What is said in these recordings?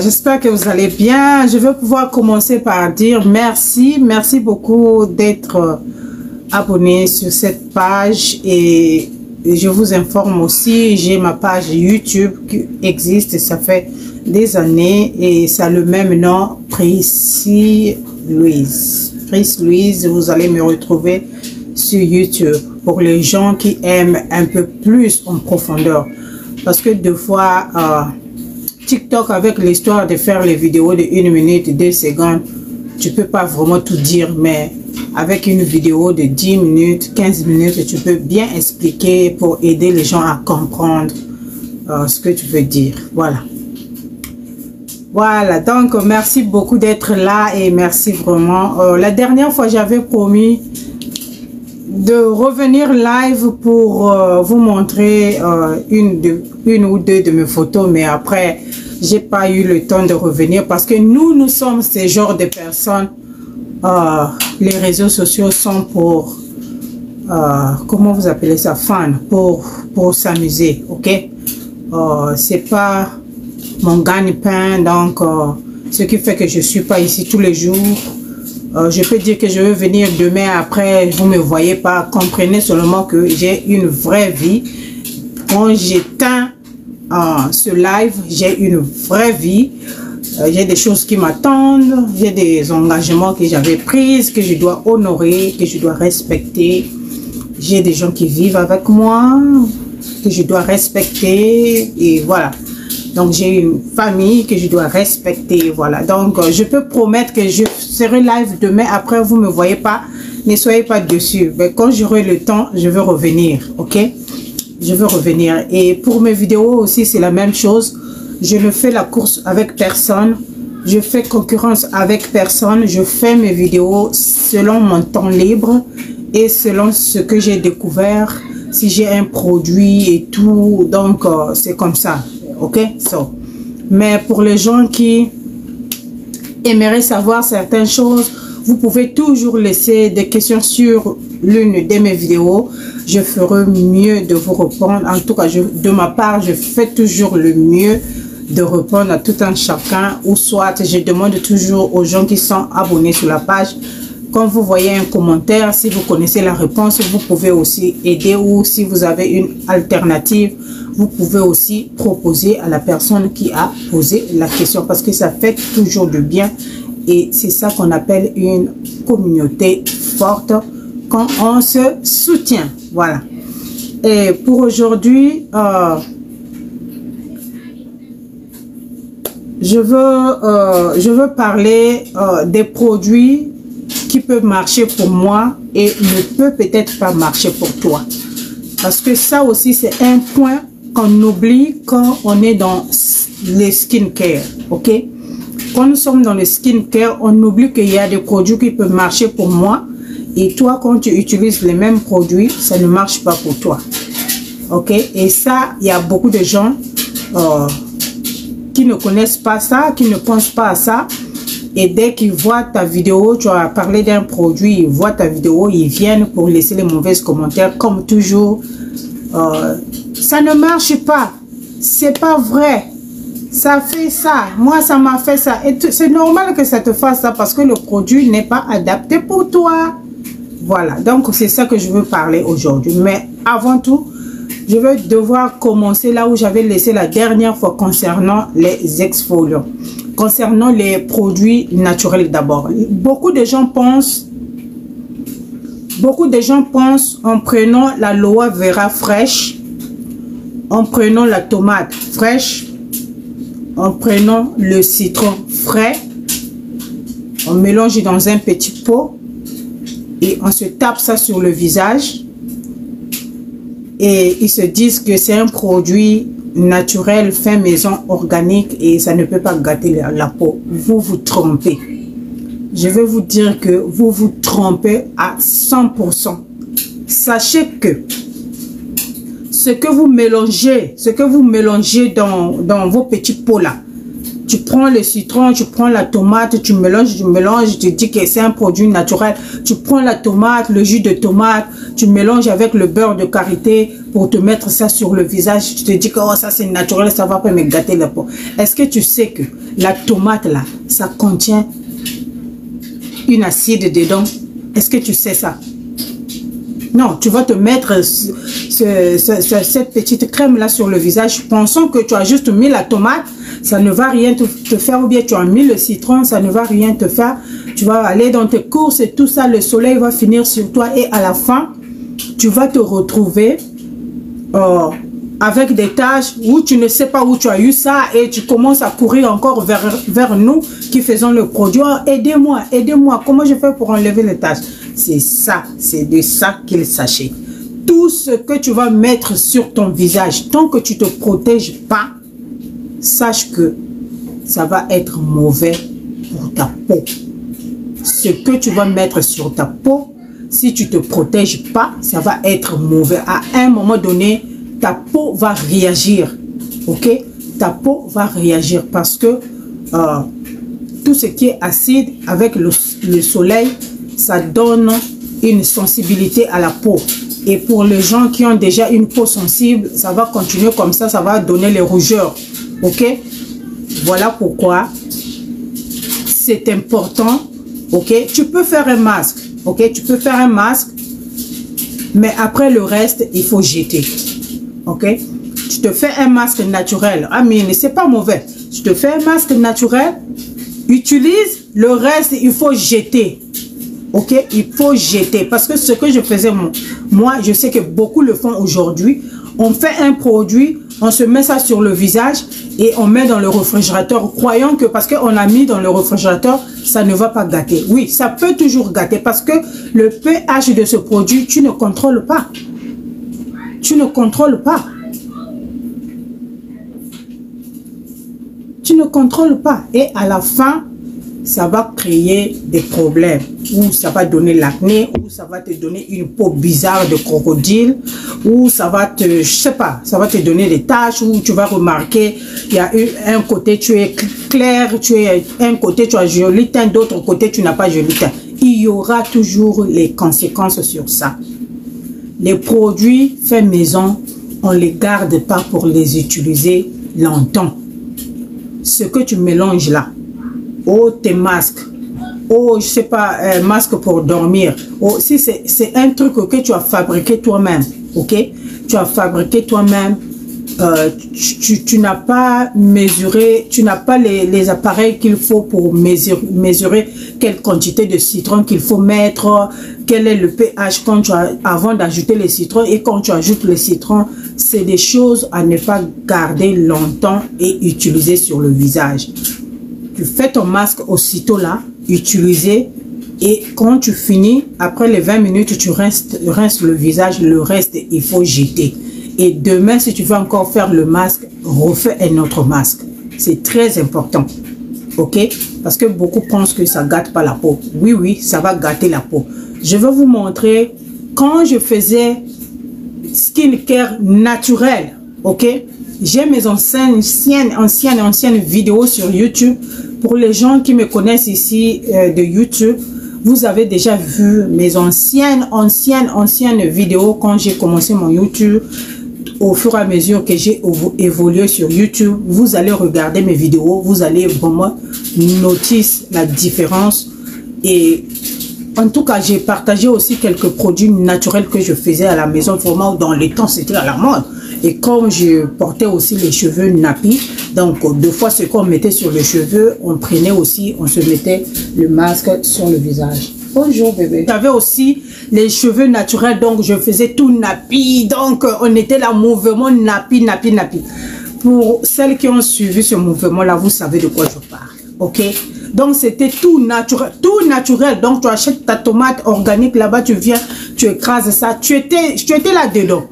J'espère que vous allez bien. Je vais pouvoir commencer par dire merci. Merci beaucoup d'être abonné sur cette page. Et je vous informe aussi, j'ai ma page YouTube qui existe. Ça fait des années et ça a le même nom, Prissy Louise. Prissy Louise, vous allez me retrouver sur YouTube pour les gens qui aiment un peu plus en profondeur. Parce que des fois, TikTok, avec l'histoire de faire les vidéos de 1 minute, 2 secondes, tu peux pas vraiment tout dire, mais avec une vidéo de 10 minutes, 15 minutes, tu peux bien expliquer pour aider les gens à comprendre ce que tu veux dire. Voilà. Voilà, donc merci beaucoup d'être là et merci vraiment. La dernière fois, j'avais promis de revenir live pour vous montrer une ou deux de mes photos, mais après j'ai pas eu le temps de revenir parce que nous sommes ces genres de personnes. Les réseaux sociaux sont pour comment vous appelez ça, fun, pour s'amuser, ok. C'est pas mon gagne-pain, donc ce qui fait que je suis pas ici tous les jours. Je peux dire que je vais venir demain, après vous me voyez pas. Comprenez seulement que j'ai une vraie vie. Quand j'éteins ce live, j'ai une vraie vie. J'ai des choses qui m'attendent, j'ai des engagements que j'avais pris, que je dois honorer, que je dois respecter. J'ai des gens qui vivent avec moi, que je dois respecter, et voilà. Donc j'ai une famille que je dois respecter, voilà. Donc je peux promettre que je serai live demain, après vous me voyez pas, ne soyez pas dessus. Mais quand j'aurai le temps, je vais revenir, ok? Je vais revenir. Et pour mes vidéos aussi, c'est la même chose. Je ne fais la course avec personne, je fais concurrence avec personne. Je fais mes vidéos selon mon temps libre et selon ce que j'ai découvert, si j'ai un produit et tout. Donc c'est comme ça. Ok, mais pour les gens qui aimeraient savoir certaines choses, vous pouvez toujours laisser des questions sur l'une de mes vidéos. Je ferai mieux de vous répondre. En tout cas, de ma part, je fais toujours le mieux de répondre à tout un chacun. Ou soit, je demande toujours aux gens qui sont abonnés sur la page, quand vous voyez un commentaire, si vous connaissez la réponse, vous pouvez aussi aider, ou si vous avez une alternative, vous pouvez aussi proposer à la personne qui a posé la question, parce que ça fait toujours du bien et c'est ça qu'on appelle une communauté forte quand on se soutient. Voilà. Et pour aujourd'hui, je veux parler des produits qui peuvent marcher pour moi et ne peut peut-être pas marcher pour toi. Parce que ça aussi, c'est un point qu'on oublie quand on est dans les skincare, ok? Quand nous sommes dans le skincare, on oublie qu'il y a des produits qui peuvent marcher pour moi. Et toi, quand tu utilises les mêmes produits, ça ne marche pas pour toi. Ok? Et ça, il y a beaucoup de gens qui ne connaissent pas ça, qui ne pensent pas à ça. Et dès qu'ils voient ta vidéo, tu as parlé d'un produit, ils voient ta vidéo, ils viennent pour laisser les mauvais commentaires, comme toujours. Ça ne marche pas. C'est pas vrai. Ça fait ça. Moi, ça m'a fait ça. Et c'est normal que ça te fasse ça parce que le produit n'est pas adapté pour toi. Voilà. Donc, c'est ça que je veux parler aujourd'hui. Mais avant tout, je vais devoir commencer là où j'avais laissé la dernière fois concernant les exfoliants. Concernant les produits naturels d'abord. Beaucoup de gens pensent en prenant l'aloe vera fraîche, en prenant la tomate fraîche, en prenant le citron frais, on mélange dans un petit pot et on se tape ça sur le visage et ils se disent que c'est un produit naturel, fait maison, organique et ça ne peut pas gâter la peau. Vous vous trompez. Je vais vous dire que vous vous trompez à 100%. Sachez que ce que vous mélangez dans vos petits pots là, Tu prends le citron, tu prends la tomate, tu mélanges, tu dis que c'est un produit naturel. Tu prends la tomate, le jus de tomate, tu mélanges avec le beurre de karité pour te mettre ça sur le visage. Tu te dis que oh, ça c'est naturel, ça va pas me gâter la peau. Est-ce que tu sais que la tomate là, ça contient une acide dedans? Est-ce que tu sais ça? Non, tu vas te mettre cette petite crème là sur le visage, pensant que tu as juste mis la tomate, ça ne va rien te faire, ou bien tu as mis le citron, ça ne va rien te faire. Tu vas aller dans tes courses et tout ça, le soleil va finir sur toi et à la fin, tu vas te retrouver avec des taches où tu ne sais pas où tu as eu ça et tu commences à courir encore vers nous qui faisons le produit. Oh, aidez-moi, aidez-moi, comment je fais pour enlever les taches? C'est ça, c'est de ça qu'il s'agit. Tout ce que tu vas mettre sur ton visage, tant que tu ne te protèges pas, sache que ça va être mauvais pour ta peau. Ce que tu vas mettre sur ta peau, si tu ne te protèges pas, ça va être mauvais. À un moment donné, ta peau va réagir. Ok? Ta peau va réagir parce que tout ce qui est acide avec le soleil, ça donne une sensibilité à la peau. Et pour les gens qui ont déjà une peau sensible, ça va continuer comme ça va donner les rougeurs. Ok? Voilà pourquoi c'est important. Ok? Tu peux faire un masque. Ok? Tu peux faire un masque. Mais après le reste, il faut jeter. Ok? Tu te fais un masque naturel. Ah, mais c'est pas mauvais. Tu te fais un masque naturel. Utilise. Le reste, il faut jeter. Ok, il faut jeter parce que ce que je faisais moi, je sais que beaucoup le font aujourd'hui. On fait un produit, on se met ça sur le visage et on met dans le réfrigérateur, croyant que parce qu'on a mis dans le réfrigérateur, ça ne va pas gâter. Oui, ça peut toujours gâter parce que le pH de ce produit, tu ne contrôles pas. Tu ne contrôles pas. Tu ne contrôles pas. Et à la fin, ça va créer des problèmes, ou ça va donner l'acné, ou ça va te donner une peau bizarre de crocodile, ou ça va te, je sais pas, ça va te donner des taches, où tu vas remarquer, il y a un côté tu es clair, un côté tu as joli teint, d'autre côté tu n'as pas joli teint. Il y aura toujours les conséquences sur ça. Les produits faits maison, on ne les garde pas pour les utiliser longtemps. Ce que tu mélanges là, oh, tes masques, oh, je sais pas, masque pour dormir, oh, si c'est un truc que tu as fabriqué toi-même, ok, tu as fabriqué toi-même, tu n'as pas mesuré, tu n'as pas les appareils qu'il faut pour mesurer quelle quantité de citron qu'il faut mettre, quel est le pH quand tu as, avant d'ajouter les citrons, et quand tu ajoutes le citron, c'est des choses à ne pas garder longtemps et utiliser sur le visage. Tu fais ton masque aussitôt là, utiliser, et quand tu finis, après les 20 minutes, tu rinces le visage, le reste, il faut jeter. Et demain, si tu veux encore faire le masque, refais un autre masque. C'est très important. Ok? Parce que beaucoup pensent que ça gâte pas la peau. Oui, oui, ça va gâter la peau. Je vais vous montrer quand je faisais skincare naturel. Ok? J'ai mes anciennes vidéos sur YouTube. Pour les gens qui me connaissent ici de YouTube, vous avez déjà vu mes anciennes vidéos quand j'ai commencé mon YouTube. Au fur et à mesure que j'ai évolué sur YouTube, vous allez regarder mes vidéos, vous allez vraiment noter la différence. Et en tout cas, j'ai partagé aussi quelques produits naturels que je faisais à la maison. Vraiment, dans les temps, c'était à la mode. Et comme je portais aussi les cheveux nappis, donc deux fois ce qu'on mettait sur les cheveux, on prenait aussi, on se mettait le masque sur le visage. Bonjour bébé. J'avais aussi les cheveux naturels, donc je faisais tout nappi, donc on était là, mouvement nappi. Pour celles qui ont suivi ce mouvement-là, vous savez de quoi je parle, ok? Donc c'était tout naturel, donc tu achètes ta tomate organique là-bas, tu viens, tu écrases ça, tu étais là-dedans,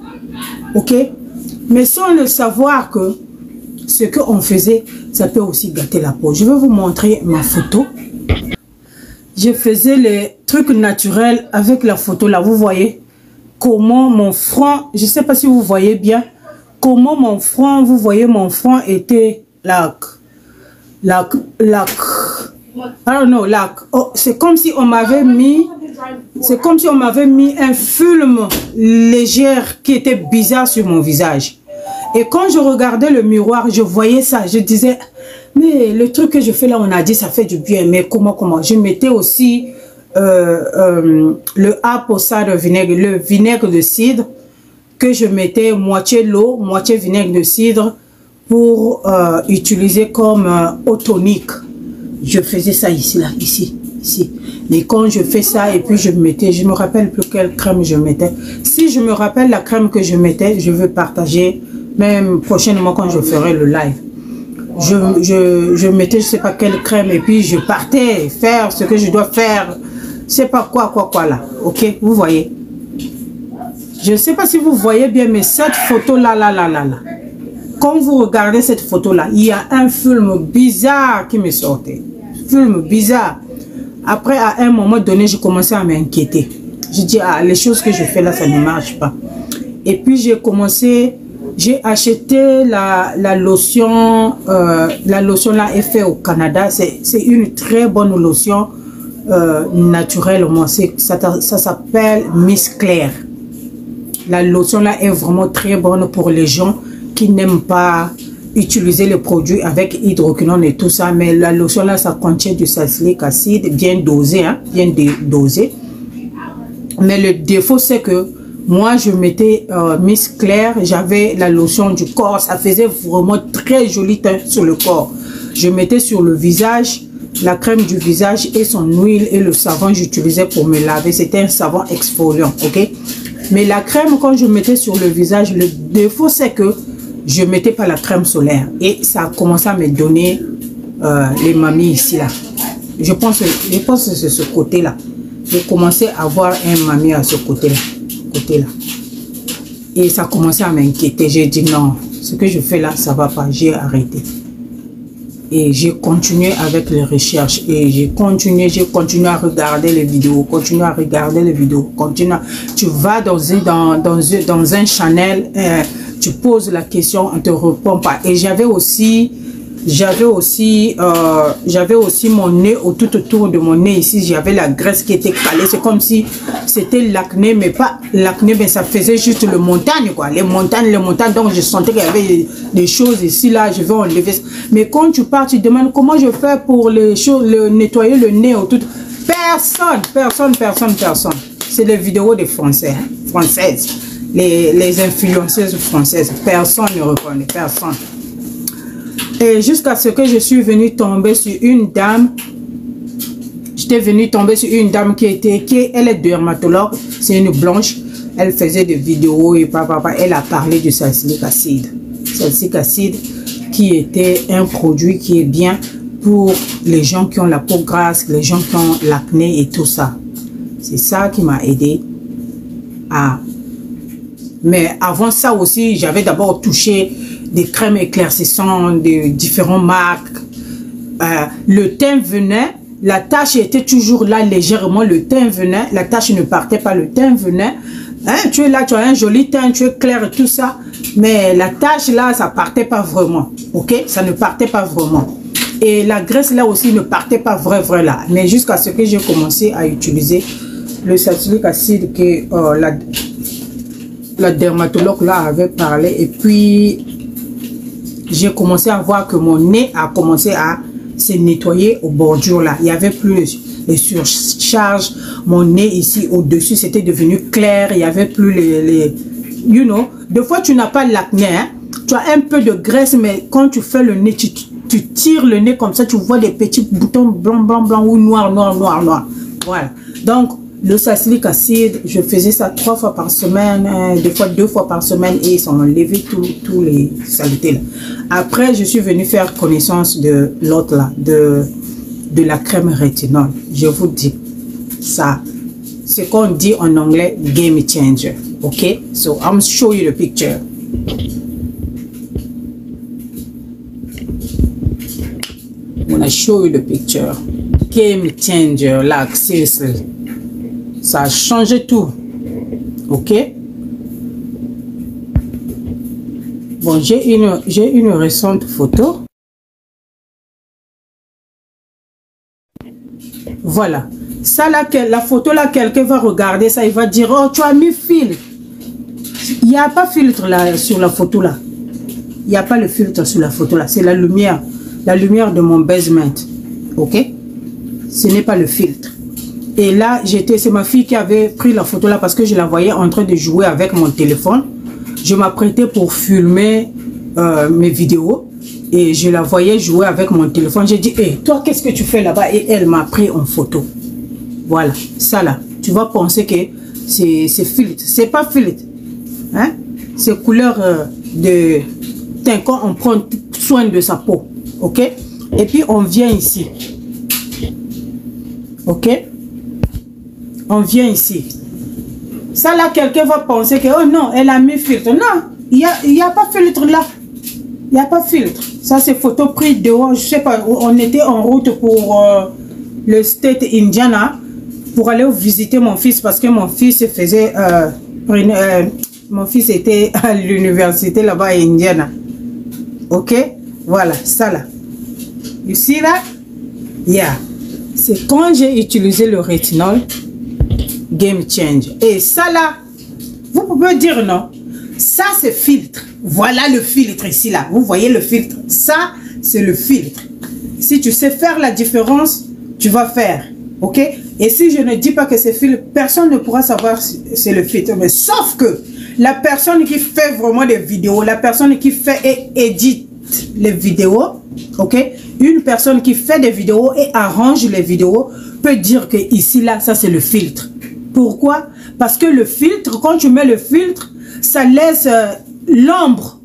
ok? Mais sans le savoir que ce qu'on faisait, ça peut aussi gâter la peau. Je vais vous montrer ma photo. Je faisais les trucs naturels avec la photo là. Vous voyez comment mon front, je ne sais pas si vous voyez bien, comment mon front, vous voyez mon front était là. c'est comme si on m'avait mis, un film léger qui était bizarre sur mon visage. Et quand je regardais le miroir, je voyais ça, je disais, mais le truc que je fais là, on a dit ça fait du bien, mais comment? Je mettais aussi le apple cider vinegar, le vinaigre de cidre, que je mettais moitié l'eau, moitié vinaigre de cidre pour utiliser comme eau tonique. Je faisais ça ici, là, ici. Mais quand je fais ça et puis je mettais, je me rappelle plus quelle crème je mettais. Si je me rappelle la crème que je mettais, je vais partager même prochainement quand je ferai le live. Je mettais je sais pas quelle crème et puis je partais faire ce que je dois faire. C'est pas quoi là. Ok, vous voyez. Je ne sais pas si vous voyez bien, mais cette photo là. Quand vous regardez cette photo là, il y a un film bizarre qui me sortait. Film bizarre. Après, à un moment donné, j'ai commencé à m'inquiéter. Je dis, ah, les choses que je fais là, ça ne marche pas. Et puis, j'ai acheté la lotion là est faite au Canada. C'est une très bonne lotion naturellement. Ça s'appelle Miss Claire. La lotion là est vraiment très bonne pour les gens qui n'aiment pas utiliser les produits avec hydroquinone et tout ça, mais la lotion là, ça contient du salicylique acide bien dosé, hein, bien dosé. Mais le défaut, c'est que moi, je mettais Miss Claire, j'avais la lotion du corps, ça faisait vraiment très joli teint sur le corps. Je mettais sur le visage, la crème du visage et son huile et le savon j'utilisais pour me laver. C'était un savon exfoliant, ok? Mais la crème, quand je mettais sur le visage, le défaut, c'est que je ne mettais pas la crème solaire. Et ça a commencé à me donner les mamies ici, là. Je pense que c'est ce côté-là. J'ai commencé à avoir un mamie à ce côté-là. Et ça a commencé à m'inquiéter. J'ai dit non, ce que je fais là, ça ne va pas. J'ai arrêté. Et j'ai continué avec les recherches. Et j'ai continué à regarder les vidéos. Tu vas dans un channel, tu poses la question, on ne te répond pas. Et j'avais aussi mon nez, tout autour de mon nez ici, j'avais la graisse qui était calée. C'est comme si c'était l'acné, mais pas l'acné, mais ça faisait juste le montagne, quoi. Les montagnes. Donc je sentais qu'il y avait des choses ici, là, je vais enlever. Mais quand tu pars, tu demandes comment je fais pour nettoyer le nez ou tout. Personne. C'est les vidéos des Françaises. Les influenceuses françaises. Personne ne reconnaît, personne. Et jusqu'à ce que je suis venue tomber sur une dame. J'étais venue tomber sur une dame elle est dermatologue. C'est une blanche. Elle faisait des vidéos et elle a parlé du salicylique acide. Salicylique acide qui était un produit qui est bien pour les gens qui ont la peau grasse, les gens qui ont l'acné et tout ça. C'est ça qui m'a aidé à... Mais avant ça aussi, j'avais d'abord touché des crèmes éclaircissantes de différentes marques. Le teint venait, la tache était toujours là légèrement, le teint venait, la tache ne partait pas, le teint venait. Hein, tu es là, tu as un joli teint, tu es clair et tout ça, mais la tache là, ça partait pas vraiment, ok? Ça ne partait pas vraiment. Et la graisse là aussi ne partait pas vrai là. Mais jusqu'à ce que j'ai commencé à utiliser le salicylique acide que la dermatologue là avait parlé, et puis j'ai commencé à voir que mon nez a commencé à se nettoyer aux bordures là. Il n'y avait plus les surcharges. Mon nez ici au-dessus, c'était devenu clair. Il n'y avait plus you know, des fois tu n'as pas l'acné, hein? Tu as un peu de graisse, mais quand tu fais le nez, tu tires le nez comme ça, tu vois des petits boutons blanc ou noir. Voilà. Donc, le salicylique acide, je faisais ça 3 fois par semaine, des fois 2 fois par semaine, et ils ont enlevé tous les saletés là. Après, je suis venue faire connaissance de l'autre là, de la crème rétinol. Je vous dis, ça, c'est qu'on dit en anglais game changer. Ok? So, I'm show you the picture. I'm gonna show you the picture. Game changer, like seriously. Ça a changé tout. Ok? Bon, j'ai une récente photo. Voilà. Ça là, la photo là, quelqu'un va regarder ça, il va dire, oh, tu as mis filtre. Il n'y a pas filtre là sur la photo là. Il n'y a pas le filtre sur la photo là. C'est la lumière de mon basement. Ok? Ce n'est pas le filtre. Et là, c'est ma fille qui avait pris la photo là parce que je la voyais en train de jouer avec mon téléphone. Je m'apprêtais pour filmer mes vidéos. Et je la voyais jouer avec mon téléphone. J'ai dit, hey, toi, qu'est-ce que tu fais là-bas? Et elle m'a pris en photo. Voilà, ça là. Tu vas penser que c'est filtre. C'est pas filtre. Hein? C'est couleur de teint quand on prend soin de sa peau. Ok? Et puis, on vient ici. Ok? On vient ici. Ça là, quelqu'un va penser que, oh non, elle a mis filtre. Non, il y a pas filtre là. Il n'y a pas filtre. Ça, c'est photo prise dehors. Je sais pas, on était en route pour le state Indiana pour aller visiter mon fils parce que mon fils faisait... mon fils était à l'université là-bas à Indiana. Ok? Voilà, ça là. Ici là, yeah. C'est quand j'ai utilisé le rétinol, game change. Et ça là, vous pouvez dire non. Ça, c'est filtre. Voilà le filtre ici, là. Vous voyez le filtre? Ça, c'est le filtre. Si tu sais faire la différence, tu vas faire. OK? Et si je ne dis pas que c'est filtre, personne ne pourra savoir si c'est le filtre. Mais sauf que la personne qui fait vraiment des vidéos, la personne qui fait et édite les vidéos, OK? Une personne qui fait des vidéos et arrange les vidéos peut dire que ici, là, ça, c'est le filtre. Pourquoi? Parce que le filtre, quand tu mets le filtre, ça laisse l'ombre.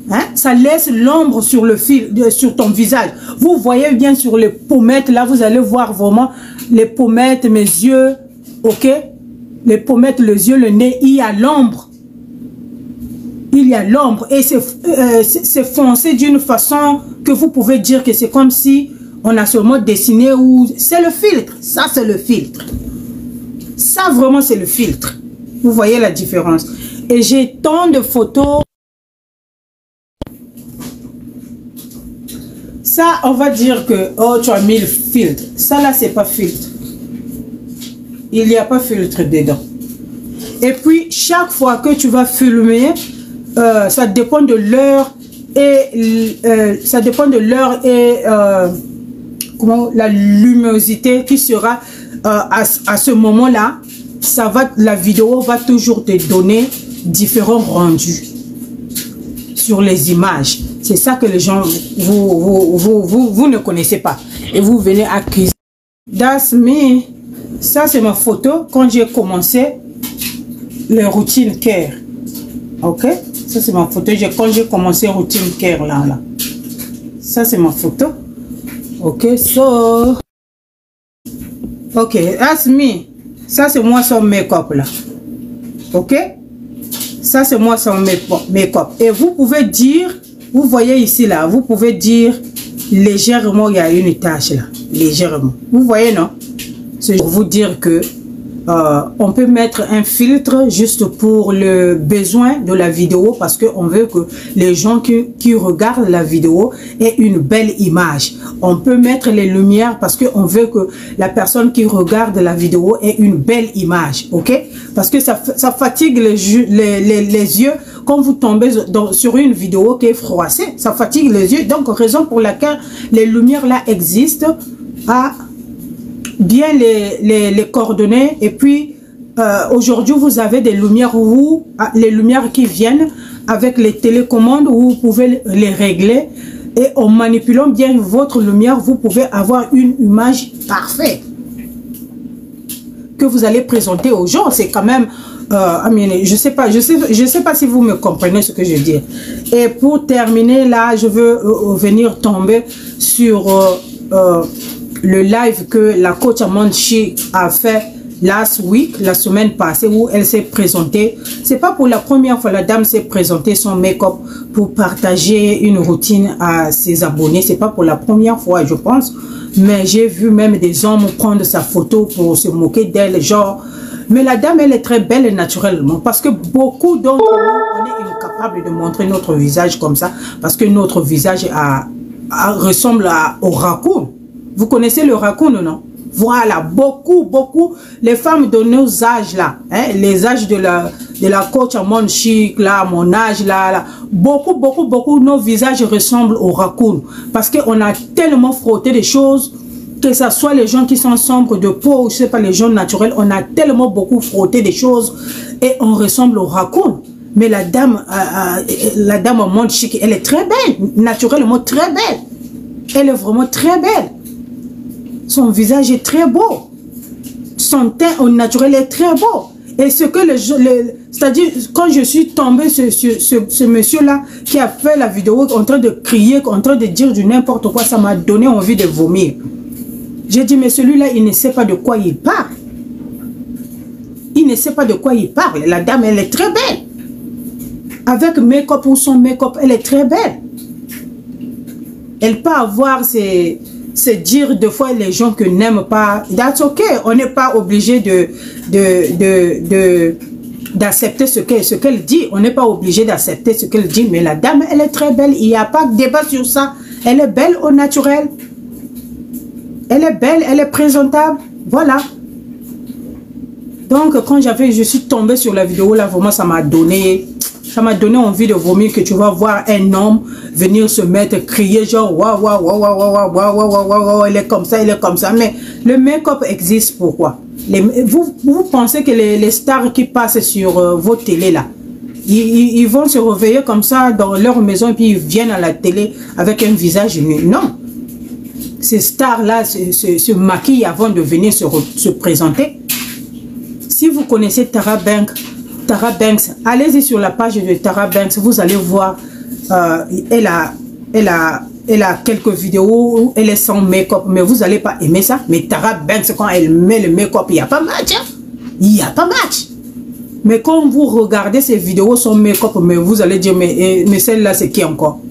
Hein? Ça laisse l'ombre sur le fil, sur ton visage. Vous voyez bien sur les pommettes, là, vous allez voir vraiment les pommettes, mes yeux. Ok? Les pommettes, les yeux, le nez, il y a l'ombre. Il y a l'ombre. Et c'est foncé d'une façon que vous pouvez dire que c'est comme si on a seulement dessiné ou... C'est le filtre. Ça, c'est le filtre. Ça, vraiment, c'est le filtre. Vous voyez la différence. Et j'ai tant de photos. Ça, on va dire que, oh, tu as mis le filtre. Ça, là, c'est pas filtre. Il n'y a pas filtre dedans. Et puis, chaque fois que tu vas filmer, ça dépend de l'heure et... comment, la luminosité qui sera à ce moment-là. La vidéo va toujours te donner différents rendus sur les images. C'est ça que les gens, vous ne connaissez pas. Et vous venez accuser. That's me. Ça, c'est ma photo quand j'ai commencé les routines care. Ok? Ça, c'est ma photo quand j'ai commencé routine care là. Ça, c'est ma photo. Ok, so... Ok, that's me. Ça, c'est moi sans make-up là. Ok? Ça, c'est moi sans make-up. Et vous pouvez dire, vous voyez ici là, vous pouvez dire légèrement, il y a une tache là. Légèrement. Vous voyez, non? C'est pour vous dire que on peut mettre un filtre juste pour le besoin de la vidéo parce qu'on veut que les gens qui regardent la vidéo aient une belle image. On peut mettre les lumières parce qu'on veut que la personne qui regarde la vidéo ait une belle image. Ok? Parce que ça fatigue les yeux quand vous tombez sur une vidéo qui est froissée. Ça fatigue les yeux. Donc, raison pour laquelle les lumières là existent à bien les coordonner. Et puis aujourd'hui vous avez des lumières les lumières qui viennent avec les télécommandes où vous pouvez les régler et en manipulant bien votre lumière vous pouvez avoir une image parfaite que vous allez présenter aux gens. C'est quand même je sais pas si vous me comprenez ce que je dis. Et pour terminer là, je veux venir tomber sur le live que la coach Amanchi a fait last week, la semaine passée, où elle s'est présentée. C'est pas pour la première fois, la dame s'est présentée son make-up pour partager une routine à ses abonnés. C'est pas pour la première fois, je pense. Mais j'ai vu même des hommes prendre sa photo pour se moquer d'elle, genre. Mais la dame, elle est très belle naturellement. Parce que beaucoup d'entre nous, on est incapable de montrer notre visage comme ça. Parce que notre visage ressemble au raccoon. Vous connaissez le raccoon, non? Voilà, beaucoup, les femmes de nos âges là, hein, les âges de la coach à mon chic là, mon âge là, beaucoup, nos visages ressemblent au raccoon. Parce qu'on a tellement frotté des choses, que ce soit les gens qui sont sombres de peau, je sais pas, les gens naturels, on a tellement beaucoup frotté des choses et on ressemble au raccoon. Mais la dame au monde chic, elle est très belle, naturellement très belle. Elle est vraiment très belle. Son visage est très beau. Son teint au naturel est très beau. Et ce que c'est-à-dire, quand je suis tombée sur ce monsieur-là qui a fait la vidéo en train de crier, en train de dire du n'importe quoi, ça m'a donné envie de vomir. J'ai dit, mais celui-là, il ne sait pas de quoi il parle. Il ne sait pas de quoi il parle. La dame, elle est très belle. Avec make-up ou son make-up, elle est très belle. Elle peut avoir c'est dire deux fois les gens que n'aiment pas. That's okay. On n'est pas obligé d'accepter ce qu'elle dit. On n'est pas obligé d'accepter ce qu'elle dit. Mais la dame, elle est très belle. Il n'y a pas de débat sur ça. Elle est belle au naturel. Elle est belle, elle est présentable. Voilà. Donc, quand je suis tombée sur la vidéo, là, vraiment, ça m'a donné envie de vomir, que tu vas voir un homme venir se mettre, crier genre, waouh, il est comme ça. Mais le make-up existe pourquoi? Vous pensez que les stars qui passent sur vos télés, là, ils vont se réveiller comme ça dans leur maison et puis ils viennent à la télé avec un visage nu? Non. Ces stars-là se maquillent avant de venir se présenter. Si vous connaissez Tara Banks, allez-y sur la page de Tara Banks, vous allez voir, elle a quelques vidéos où elle est sans make-up, mais vous n'allez pas aimer ça. Mais Tara Banks, quand elle met le make-up, il n'y a pas match. Hein? Il n'y a pas match. Mais quand vous regardez ces vidéos sans make-up, mais vous allez dire, mais celle-là, c'est qui encore?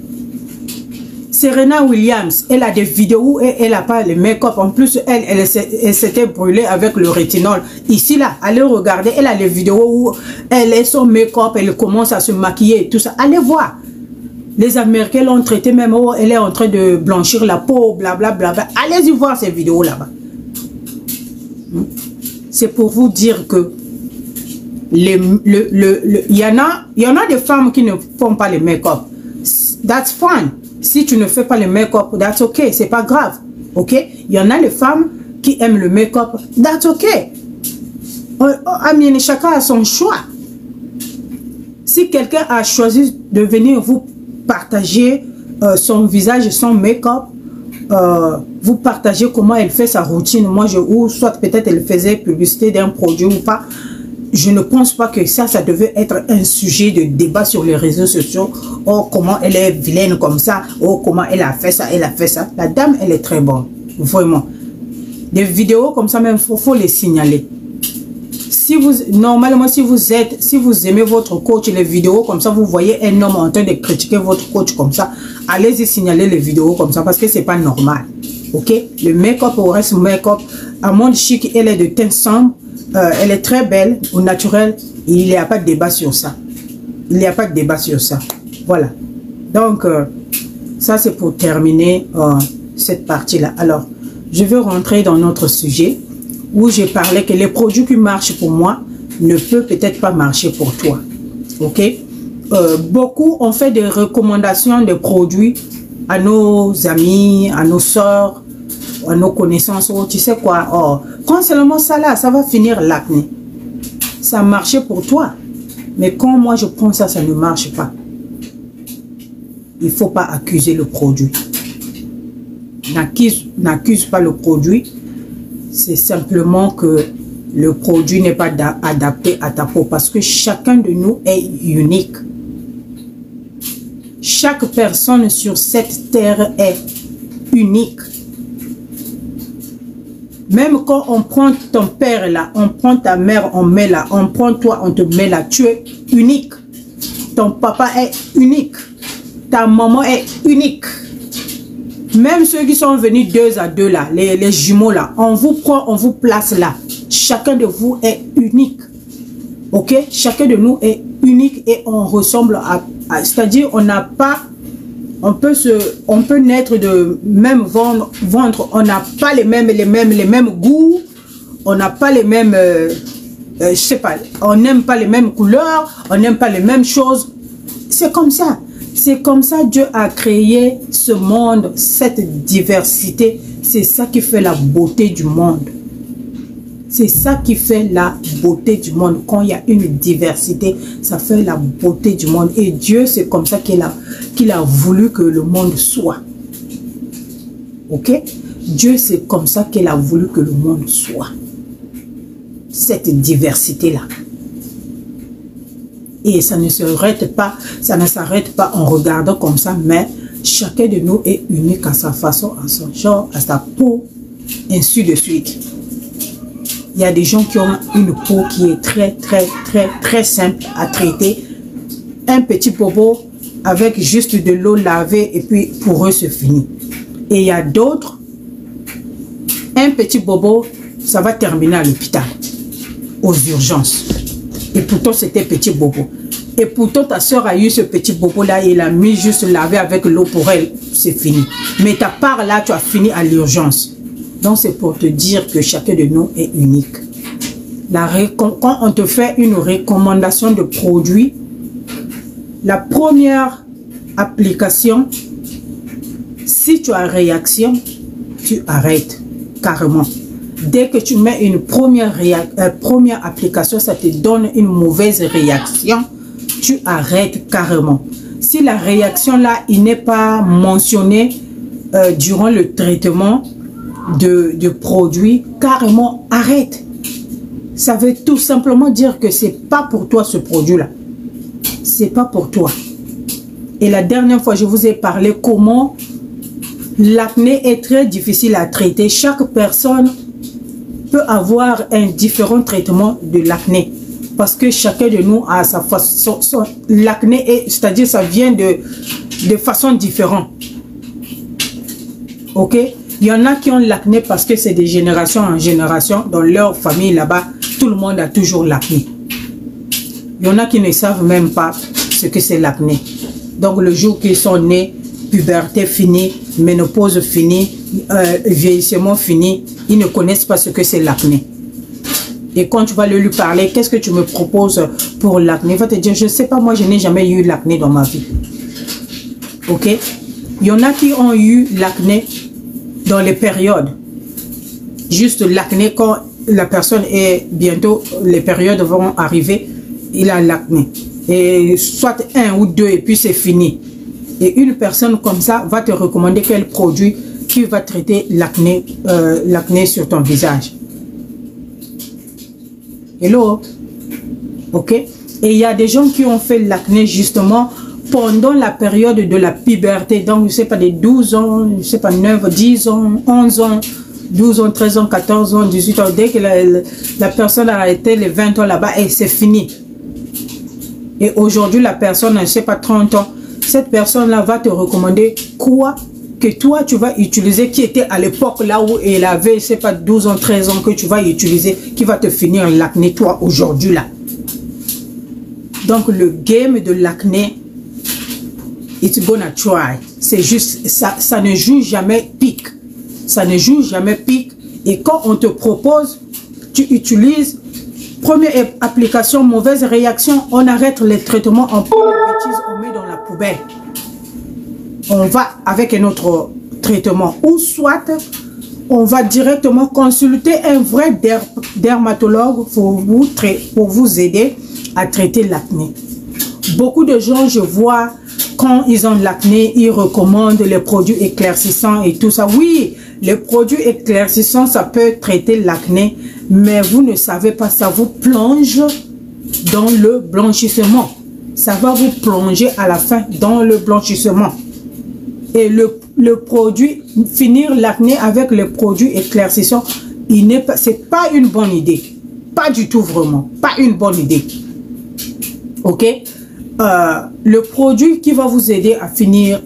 Serena Williams, elle a des vidéos où elle n'a pas le make-up. En plus, elle s'était brûlée avec le rétinol. Ici, là, allez regarder. Elle a les vidéos où elle est sans make-up, elle commence à se maquiller et tout ça. Allez voir. Les Américains l'ont traité même où elle est en train de blanchir la peau, blablabla. Allez-y voir ces vidéos là-bas. C'est pour vous dire que il y en a des femmes qui ne font pas le make-up. That's fine. Si tu ne fais pas le make-up, that's okay, c'est pas grave, ok? Il y en a les femmes qui aiment le make-up, that's okay. Chacun a son choix. Si quelqu'un a choisi de venir vous partager son visage, son make-up, vous partagez comment elle fait sa routine, ou soit peut-être elle faisait publicité d'un produit ou pas. Je ne pense pas que ça devait être un sujet de débat sur les réseaux sociaux. Oh, comment elle est vilaine comme ça. Oh, comment elle a fait ça, elle a fait ça. La dame, elle est très bonne. Vraiment. Des vidéos comme ça, même, faut les signaler. Normalement, si vous aimez votre coach, les vidéos comme ça, vous voyez un homme en train de critiquer votre coach comme ça, allez-y signaler les vidéos comme ça parce que c'est pas normal. Ok? Le make-up reste make-up. À monde chic, elle est de teint sombre. Elle est très belle, au naturel. Il n'y a pas de débat sur ça. Il n'y a pas de débat sur ça. Voilà. Donc, ça c'est pour terminer cette partie-là. Alors, je vais rentrer dans notre sujet où j'ai parlé que les produits qui marchent pour moi ne peuvent peut-être pas marcher pour toi. Ok? Beaucoup ont fait des recommandations de produits à nos amis, à nos soeurs, à nos connaissances. Oh, tu sais quoi? Oh, quand seulement ça là, ça va finir l'acné. Ça marchait pour toi. Mais quand moi je prends ça, ça ne marche pas. Il ne faut pas accuser le produit. N'accuse pas le produit. C'est simplement que le produit n'est pas adapté à ta peau. Parce que chacun de nous est unique. Chaque personne sur cette terre est unique. Même quand on prend ton père là, on prend ta mère, on met là, on prend toi, on te met là, tu es unique. Ton papa est unique. Ta maman est unique. Même ceux qui sont venus 2 à 2 là, les jumeaux là, on vous prend, on vous place là. Chacun de vous est unique. Ok? Chacun de nous est unique et on ressemble à c'est-à-dire on n'a pas on peut naître de même ventre, on n'a pas les mêmes goûts, on n'a pas les mêmes, je sais pas, on n'aime pas les mêmes couleurs, on n'aime pas les mêmes choses. C'est comme ça. C'est comme ça Dieu a créé ce monde, cette diversité. C'est ça qui fait la beauté du monde. C'est ça qui fait la beauté du monde. Quand il y a une diversité, ça fait la beauté du monde. Et Dieu, c'est comme ça qu'il a voulu que le monde soit. Ok? Dieu, c'est comme ça qu'il a voulu que le monde soit. Cette diversité-là. Et ça ne s'arrête pas, en regardant comme ça, mais chacun de nous est unique à sa façon, à son genre, à sa peau, ainsi de suite. Il y a des gens qui ont une peau qui est très simple à traiter. Un petit bobo avec juste de l'eau lavée et puis pour eux c'est fini. Et il y a d'autres, un petit bobo, ça va terminer à l'hôpital, aux urgences. Et pourtant, c'était petit bobo. Et pourtant, ta soeur a eu ce petit bobo-là et il a mis juste lavé avec l'eau pour elle. C'est fini. Mais ta part là, tu as fini à l'urgence. Donc, c'est pour te dire que chacun de nous est unique. Quand on te fait une recommandation de produit, la première application, si tu as réaction, tu arrêtes carrément. Dès que tu mets une première application, ça te donne une mauvaise réaction, tu arrêtes carrément. Si la réaction là, il n'est pas mentionné durant le traitement de produit, carrément arrête. Ça veut tout simplement dire que c'est pas pour toi ce produit-là. C'est pas pour toi. Et la dernière fois, je vous ai parlé comment l'acné est très difficile à traiter. Chaque personne peut avoir un différent traitement de l'acné parce que chacun de nous a sa façon. L'acné, c'est-à-dire ça vient de façon différente. Ok? Il y en a qui ont l'acné parce que c'est de génération en génération. Dans leur famille là-bas, tout le monde a toujours l'acné. Il y en a qui ne savent même pas ce que c'est l'acné. Donc le jour qu'ils sont nés, puberté finie, ménopause finie, vieillissement fini, ils ne connaissent pas ce que c'est l'acné. Et quand tu vas lui parler, qu'est-ce que tu me proposes pour l'acné? Il va te dire, je ne sais pas, moi je n'ai jamais eu l'acné dans ma vie. Ok? Il y en a qui ont eu l'acné dans les périodes. Juste l'acné, quand la personne est bientôt, les périodes vont arriver, il a l'acné. Et soit 1 ou 2 et puis c'est fini. Et une personne comme ça va te recommander quel produit qui va traiter l'acné sur ton visage. Hello? Ok? Et il y a des gens qui ont fait l'acné justement pendant la période de la puberté. Donc, je sais pas, des 12 ans, je sais pas, 9, 10 ans, 11 ans, 12 ans, 13 ans, 14 ans, 18 ans. Dès que la personne a arrêté les 20 ans là-bas, et c'est fini. Et aujourd'hui, la personne, je sais pas, 30 ans, cette personne-là va te recommander quoi que toi, tu vas utiliser, qui était à l'époque là où elle avait, je sais pas, 12 ans, 13 ans, que tu vas utiliser, qui va te finir l'acné, toi, aujourd'hui là. Donc, le game de l'acné, it's gonna try. C'est juste, ça ne joue jamais pique. Ça ne joue jamais pique. Et quand on te propose, tu utilises, première application, mauvaise réaction, on arrête les traitements, on prend les bêtises, on met dans la poubelle. On va avec un autre traitement. Ou soit, on va directement consulter un vrai dermatologue pour vous aider à traiter l'acné. Beaucoup de gens, je vois, quand ils ont l'acné, ils recommandent les produits éclaircissants et tout ça. Oui, les produits éclaircissants, ça peut traiter l'acné, mais vous ne savez pas, ça vous plonge dans le blanchissement. Ça va vous plonger à la fin dans le blanchissement. Et le produit, finir l'acné avec les produits éclaircissants, c'est pas une bonne idée. Pas du tout vraiment. Pas une bonne idée. Ok? Le produit qui va vous aider à finir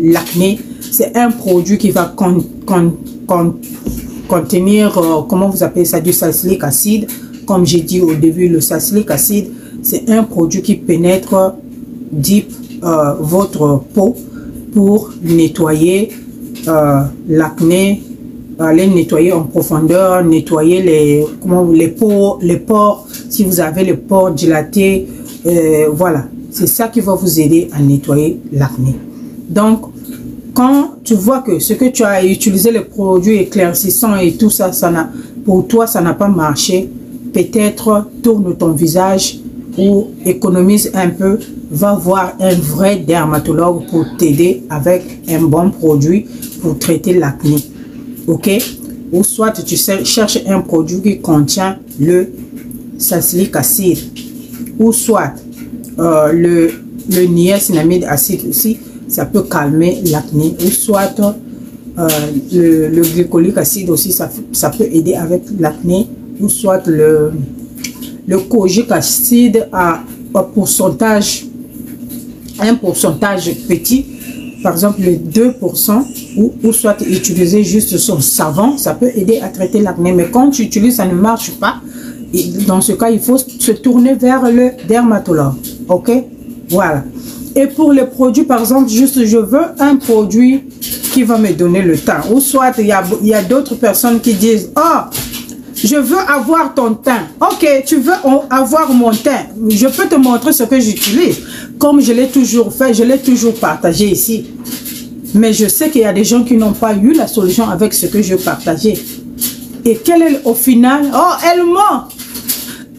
l'acné, c'est un produit qui va contenir, comment vous appelez ça, du salicylique acide. Comme j'ai dit au début, le salicylique acide, c'est un produit qui pénètre deep votre peau pour nettoyer l'acné, les nettoyer en profondeur, nettoyer les pores, si vous avez les pores dilatés, voilà, c'est ça qui va vous aider à nettoyer l'acné. Donc, quand tu vois que ce que tu as utilisé, les produits éclaircissants et tout ça, pour toi, ça n'a pas marché, peut-être tourne ton visage ou économise un peu, va voir un vrai dermatologue pour t'aider avec un bon produit pour traiter l'acné. Ok? Ou soit tu cherches un produit qui contient le salicylique acide, ou soit le niacinamide acide aussi, ça peut calmer l'acné, ou soit le glycolique acide aussi, ça peut aider avec l'acné, ou soit le kojique acide à un pourcentage petit, par exemple le 2%, ou soit utiliser juste son savon, ça peut aider à traiter l'acné. Mais quand tu utilises, ça ne marche pas. Et dans ce cas, il faut se tourner vers le dermatologue. Ok? Voilà. Et pour les produits, par exemple, juste je veux un produit qui va me donner le teint. Ou soit il y a d'autres personnes qui disent, oh, je veux avoir ton teint. Ok, tu veux avoir mon teint. Je peux te montrer ce que j'utilise. Comme je l'ai toujours fait, je l'ai toujours partagé ici. Mais je sais qu'il y a des gens qui n'ont pas eu la solution avec ce que je partageais. Et quel est au final? Oh, elle ment.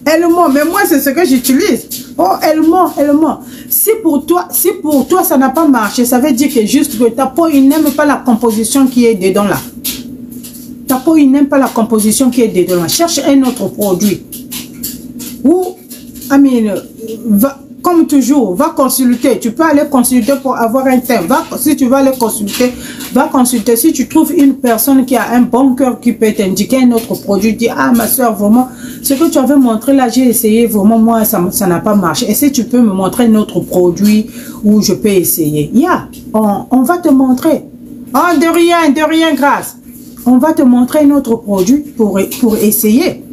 Elle ment. Mais moi, c'est ce que j'utilise. Oh, elle ment, elle ment. Si pour toi, ça n'a pas marché, ça veut dire que juste que ta peau, il n'aime pas la composition qui est dedans là. Ta peau, il n'aime pas la composition qui est dedans là. Cherche un autre produit. Ou, comme toujours, va consulter. Tu peux aller consulter pour avoir un teint. Si tu vas aller consulter, va consulter. Si tu trouves une personne qui a un bon cœur qui peut t'indiquer un autre produit, dis, ah ma soeur, vraiment, ce que tu avais montré là, j'ai essayé, vraiment, moi, ça n'a pas marché. Et si tu peux me montrer un autre produit où je peux essayer, on va te montrer. Oh, de rien, grâce. On va te montrer un autre produit pour essayer.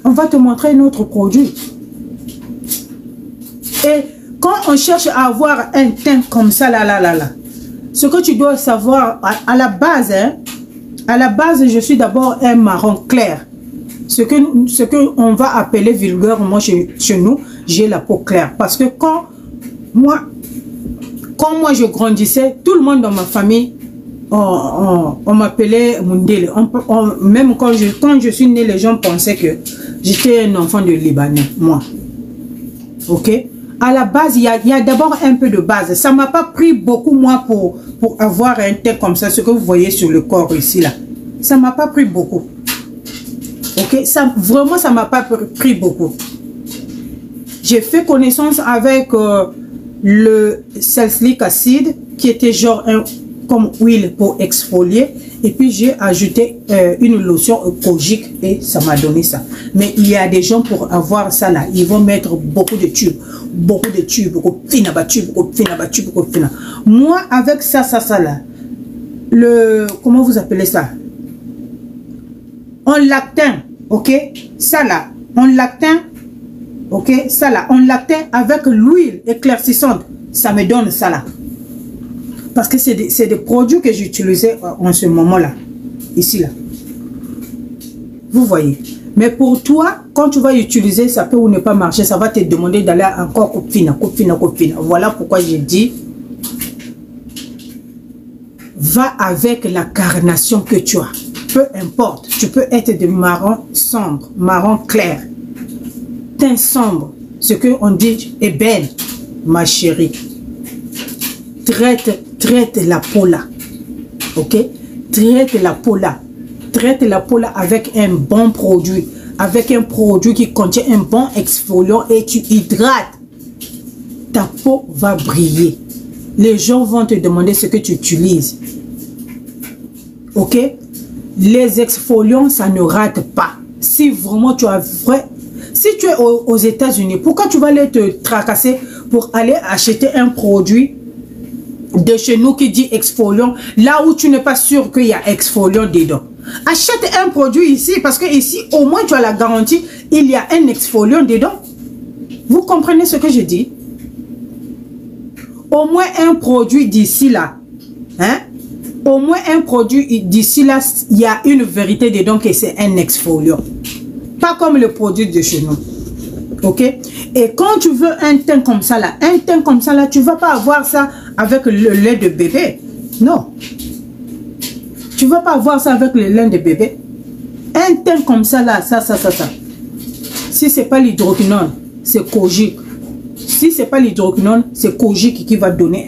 On va te montrer un autre produit. Et quand on cherche à avoir un teint comme ça, ce que tu dois savoir, à la base, je suis d'abord un marron clair. Ce que on va appeler vulgaire, moi, chez nous, j'ai la peau claire. Parce que quand moi je grandissais, tout le monde dans ma famille, on m'appelait Mundele. Même quand je suis née, les gens pensaient que j'étais un enfant de Libanais, moi. Ok? À la base, il y a d'abord un peu de base. Ça ne m'a pas pris beaucoup, moi, pour avoir un teint comme ça, ce que vous voyez sur le corps ici, là. Ça ne m'a pas pris beaucoup. Ok? Vraiment, ça ne m'a pas pris beaucoup. J'ai fait connaissance avec le salicylique acide, qui était genre comme huile pour exfolier. Et puis, j'ai ajouté une lotion kojique et ça m'a donné ça. Mais il y a des gens pour avoir ça là, ils vont mettre beaucoup de tubes. Moi, avec ça là, comment vous appelez ça? On lactin, ok? Ça là, on lactin, ok? Ça là, on lactin avec l'huile éclaircissante, ça me donne ça là. Parce que c'est des produits que j'utilisais en ce moment-là. Ici, là. Vous voyez. Mais pour toi, quand tu vas utiliser, ça peut ou ne pas marcher. Ça va te demander d'aller encore copine. Voilà pourquoi j'ai dit, va avec la carnation que tu as. Peu importe. Tu peux être de marron sombre, marron clair, teint sombre. Ce qu'on dit ébène, ma chérie. Traite la peau là, ok? Traite la peau là. Traite la peau là avec un bon produit, avec un produit qui contient un bon exfoliant et tu hydrates. Ta peau va briller. Les gens vont te demander ce que tu utilises. Ok? Les exfoliants, ça ne rate pas. Si vraiment tu as si tu es aux États-Unis, pourquoi tu vas aller te tracasser pour aller acheter un produit de chez nous qui dit exfoliant, là où tu n'es pas sûr qu'il y a exfoliant dedans? Achète un produit ici, parce que ici, au moins tu as la garantie, il y a un exfoliant dedans. Vous comprenez ce que je dis? au moins un produit d'ici là. Hein? Au moins un produit d'ici là, il y a une vérité dedans que c'est un exfoliant. Pas comme le produit de chez nous. Ok? Et quand tu veux un teint comme ça là, tu ne vas pas avoir ça avec le lait de bébé. Non. Tu ne vas pas avoir ça avec le lait de bébé. Un teint comme ça là, ça. Si ce n'est pas l'hydroquinone, c'est Kojic. Si ce n'est pas l'hydroquinone, c'est Kojic qui va donner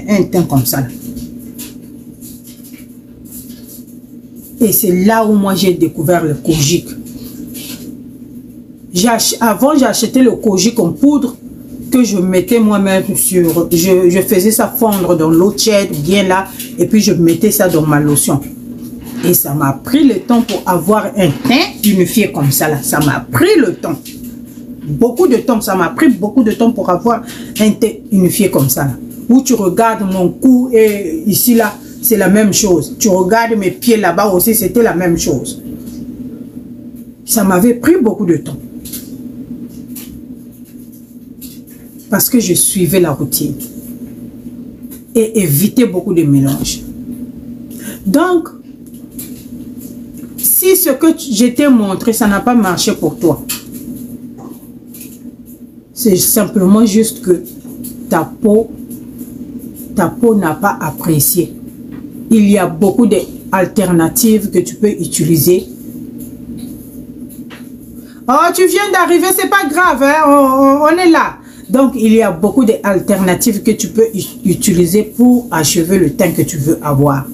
un teint comme ça là. Et c'est là où moi j'ai découvert le Kojic. Avant, j'ai acheté le Kojic en poudre que je mettais moi-même sur... Je faisais ça fondre dans l'eau tiède, bien là, et puis je mettais ça dans ma lotion. Et ça m'a pris le temps pour avoir un teint unifié comme ça là. Ça m'a pris le temps. Beaucoup de temps. Ça m'a pris beaucoup de temps pour avoir un teint unifié comme ça là. Où tu regardes mon cou et ici là, c'est la même chose. Tu regardes mes pieds là-bas aussi, c'était la même chose. Ça m'avait pris beaucoup de temps. Parce que je suivais la routine. Et évitais beaucoup de mélanges. Donc, si ce que je t'ai montré, ça n'a pas marché pour toi, c'est simplement juste que ta peau n'a pas apprécié. Il y a beaucoup d'alternatives que tu peux utiliser. Oh, tu viens d'arriver, c'est pas grave, hein? On est là. Donc, il y a beaucoup d'alternatives que tu peux utiliser pour achever le teint que tu veux avoir.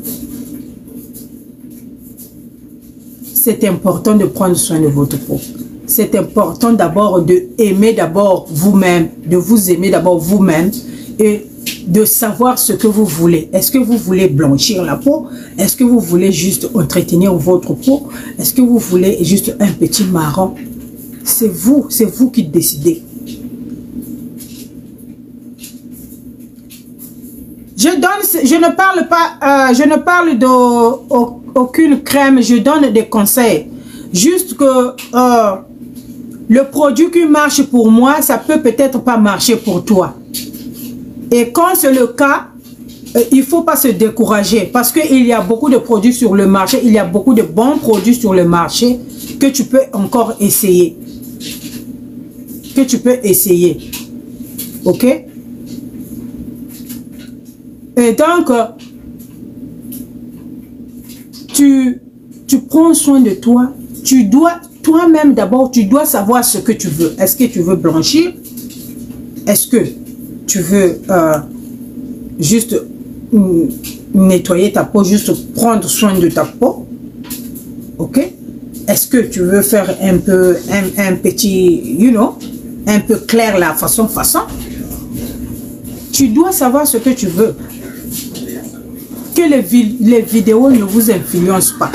C'est important de prendre soin de votre peau. C'est important d'abord de aimer d'abord vous-même, de vous aimer d'abord vous-même et de savoir ce que vous voulez. Est-ce que vous voulez blanchir la peau? Est-ce que vous voulez juste entretenir votre peau? Est-ce que vous voulez juste un petit marron? C'est vous qui décidez. Je ne parle d'aucune crème, je donne des conseils. Juste que le produit qui marche pour moi, ça peut peut-être pas marcher pour toi. Et quand c'est le cas, il ne faut pas se décourager parce qu'il y a beaucoup de produits sur le marché, il y a beaucoup de bons produits sur le marché que tu peux encore essayer. Ok? Et donc, tu prends soin de toi. Tu dois, toi-même d'abord, tu dois savoir ce que tu veux. Est-ce que tu veux blanchir? Est-ce que tu veux juste nettoyer ta peau, juste prendre soin de ta peau? Ok? Est-ce que tu veux faire un peu, un petit, un peu clair la façon? Tu dois savoir ce que tu veux. Que les vidéos ne vous influencent pas.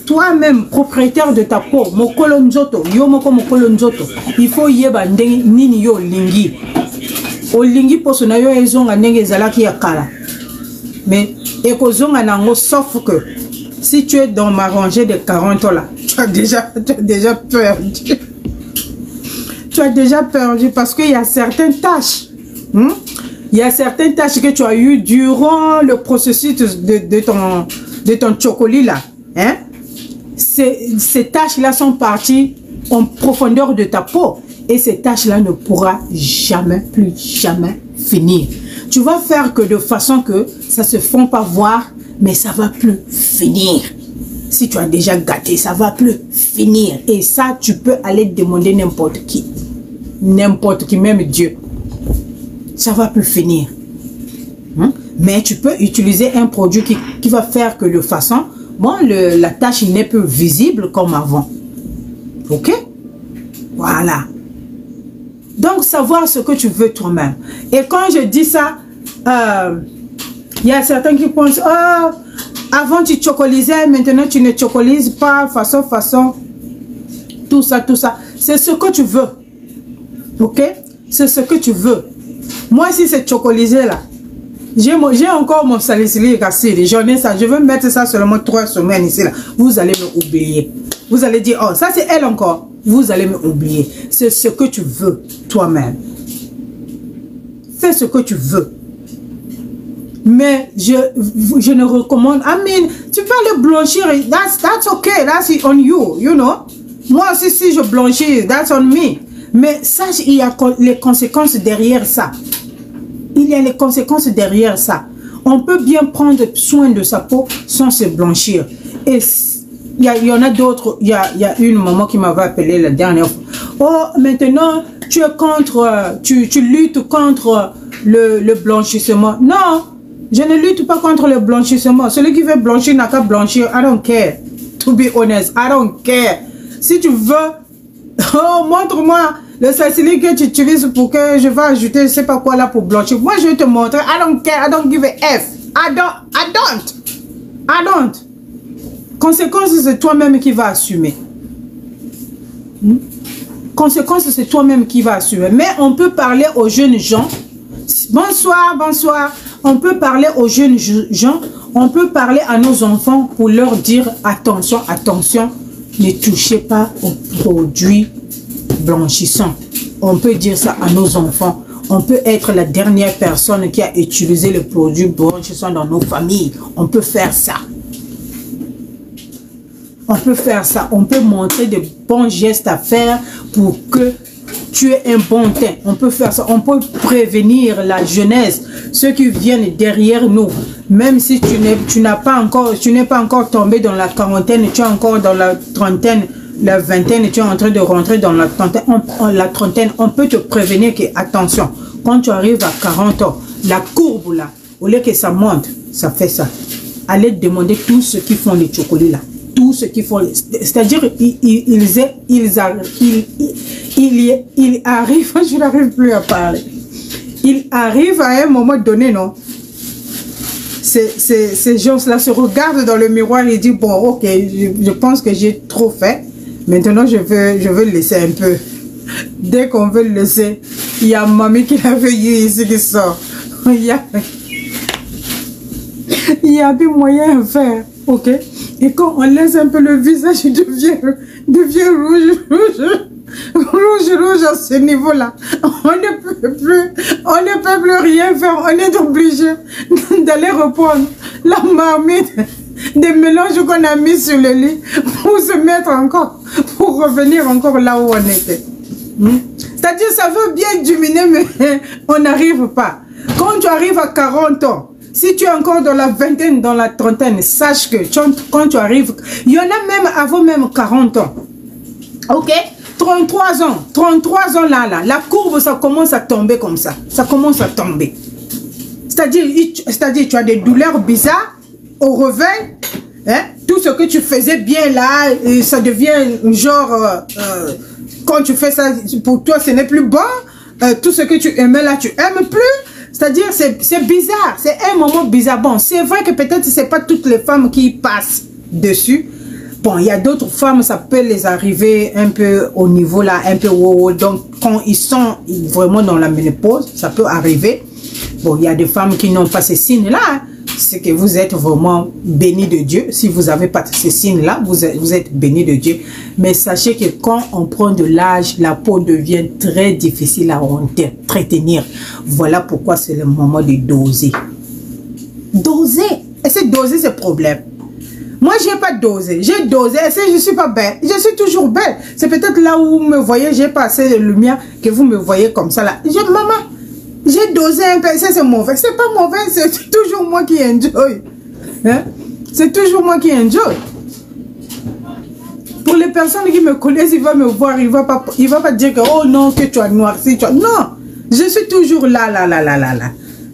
Toi-même, propriétaire de ta peau, il faut yeba nini yo lingi. O lingi posona yo ezonga ndenge ezalaki ya kala. Mais ekozonga nango sauf que si tu es dans ma rangée de 40 ans là, tu as déjà perdu. Tu as déjà perdu parce qu'il y a certaines tâches. Il y a certaines tâches que tu as eues durant le processus de ton chocolat là. Hein? Ces tâches-là sont parties en profondeur de ta peau. Et ces tâches-là ne pourra plus jamais finir. Tu vas faire que de façon que ça ne se font pas voir, mais ça ne va plus finir. Si tu as déjà gâté, ça ne va plus finir. Et ça, tu peux aller demander n'importe qui. N'importe qui, même Dieu. Ça ne va plus finir. Mais tu peux utiliser un produit qui va faire que de façon, la tâche n'est plus visible comme avant. Ok? Voilà. Donc, savoir ce que tu veux toi-même. Et quand je dis ça, il y a certains qui pensent, oh, avant tu chocolisais, maintenant tu ne chocolises pas, façon. Tout ça. C'est ce que tu veux. Ok? C'est ce que tu veux. Moi, si c'est chocolisé là, j'ai encore mon salicylique acide. J'en ai ça. Je veux mettre ça seulement 3 semaines ici là. Vous allez me oublier. Vous allez dire, oh, ça c'est elle encore. Vous allez me oublier. C'est ce que tu veux toi-même. fais ce que tu veux. Mais je ne recommande, tu peux aller blanchir, that's okay, that's on you, you know. Moi aussi, si je blanchis, that's on me. Mais sache, il y a les conséquences derrière ça. Il y a les conséquences derrière ça. On peut bien prendre soin de sa peau sans se blanchir. Et il y en a d'autres, il y a une maman qui m'avait appelé la dernière fois. Oh, maintenant, tu es contre, tu luttes contre le blanchissement. Non, je ne lutte pas contre le blanchissement. Celui qui veut blanchir n'a qu'à blanchir. I don't care. To be honest, I don't care. Si tu veux, oh, montre-moi le salicylique que tu utilises pour que je vais ajouter je sais pas quoi là pour blanchir. Moi, je vais te montrer. I don't care. I don't give a F. I don't. Conséquence, c'est toi-même qui vas assumer. Conséquence, c'est toi-même qui vas assumer. Mais on peut parler aux jeunes gens. Bonsoir, bonsoir. On peut parler aux jeunes gens. On peut parler à nos enfants pour leur dire attention, attention. Ne touchez pas aux produits blanchissants. On peut dire ça à nos enfants. On peut être la dernière personne qui a utilisé le produit blanchissant dans nos familles. On peut faire ça. On peut faire ça. On peut montrer de bons gestes à faire pour que tu aies un bon teint. On peut faire ça. On peut prévenir la jeunesse, ceux qui viennent derrière nous. Même si tu n'es pas encore tombé dans la quarantaine, tu es encore dans la trentaine, la vingtaine, tu es en train de rentrer dans la trentaine, on peut te prévenir que, attention, quand tu arrives à 40 ans, la courbe là, au lieu que ça monte, ça fait ça. Allez demander tous ceux qui font les chocolats là. Tous ceux qui font, c'est-à-dire ils arrivent, je n'arrive plus à parler. Ils arrivent à un moment donné, non? Ces gens-là se regardent dans le miroir et disent, bon, ok, je pense que j'ai trop fait. Maintenant, je veux le laisser un peu. Dès qu'on veut le laisser, il y a mamie qui l'a vu ici qui sort. Il y a des moyens à faire, ok? Et quand on laisse un peu le visage, il devient rouge à ce niveau-là. On ne peut plus rien faire. On est obligé d'aller reprendre la marmite des mélanges qu'on a mis sur le lit pour se mettre encore, pour revenir encore là où on était. C'est-à-dire, ça veut bien diminuer, mais on n'arrive pas. Quand tu arrives à 40 ans, si tu es encore dans la vingtaine, dans la trentaine, sache que quand tu arrives, il y en a même avant même 40 ans. Ok? 33 ans là, la courbe, ça commence à tomber comme ça. Ça commence à tomber. C'est-à-dire, tu as des douleurs bizarres au réveil. Hein? Tout ce que tu faisais bien là, ça devient genre, quand tu fais ça, pour toi, ce n'est plus bon. Tout ce que tu aimais là, tu aimes plus. C'est-à-dire, c'est bizarre. C'est un moment bizarre. Bon, c'est vrai que peut-être ce n'est pas toutes les femmes qui passent dessus. Bon, il y a d'autres femmes, ça peut les arriver un peu au niveau là, un peu haut. Donc, quand ils sont vraiment dans la ménopause, ça peut arriver. Bon, il y a des femmes qui n'ont pas ces signes-là. Hein. C'est que vous êtes vraiment bénis de Dieu. Si vous n'avez pas ces signes-là, vous êtes bénis de Dieu. Mais sachez que quand on prend de l'âge, la peau devient très difficile à entretenir. Voilà pourquoi c'est le moment de doser. Doser. Et c'est doser ce problème. Moi, je n'ai pas dosé. J'ai dosé. Et je ne suis pas belle. Je suis toujours belle. C'est peut-être là où vous me voyez, j'ai pas assez de lumière que vous me voyez comme ça là. Maman, j'ai dosé un peu. Ça, c'est mauvais. C'est pas mauvais. C'est toujours moi qui enjoy. Hein? C'est toujours moi qui enjoy. Pour les personnes qui me connaissent, ils vont me voir. Il va pas dire que, oh non, que tu as noirci. Non. Je suis toujours là.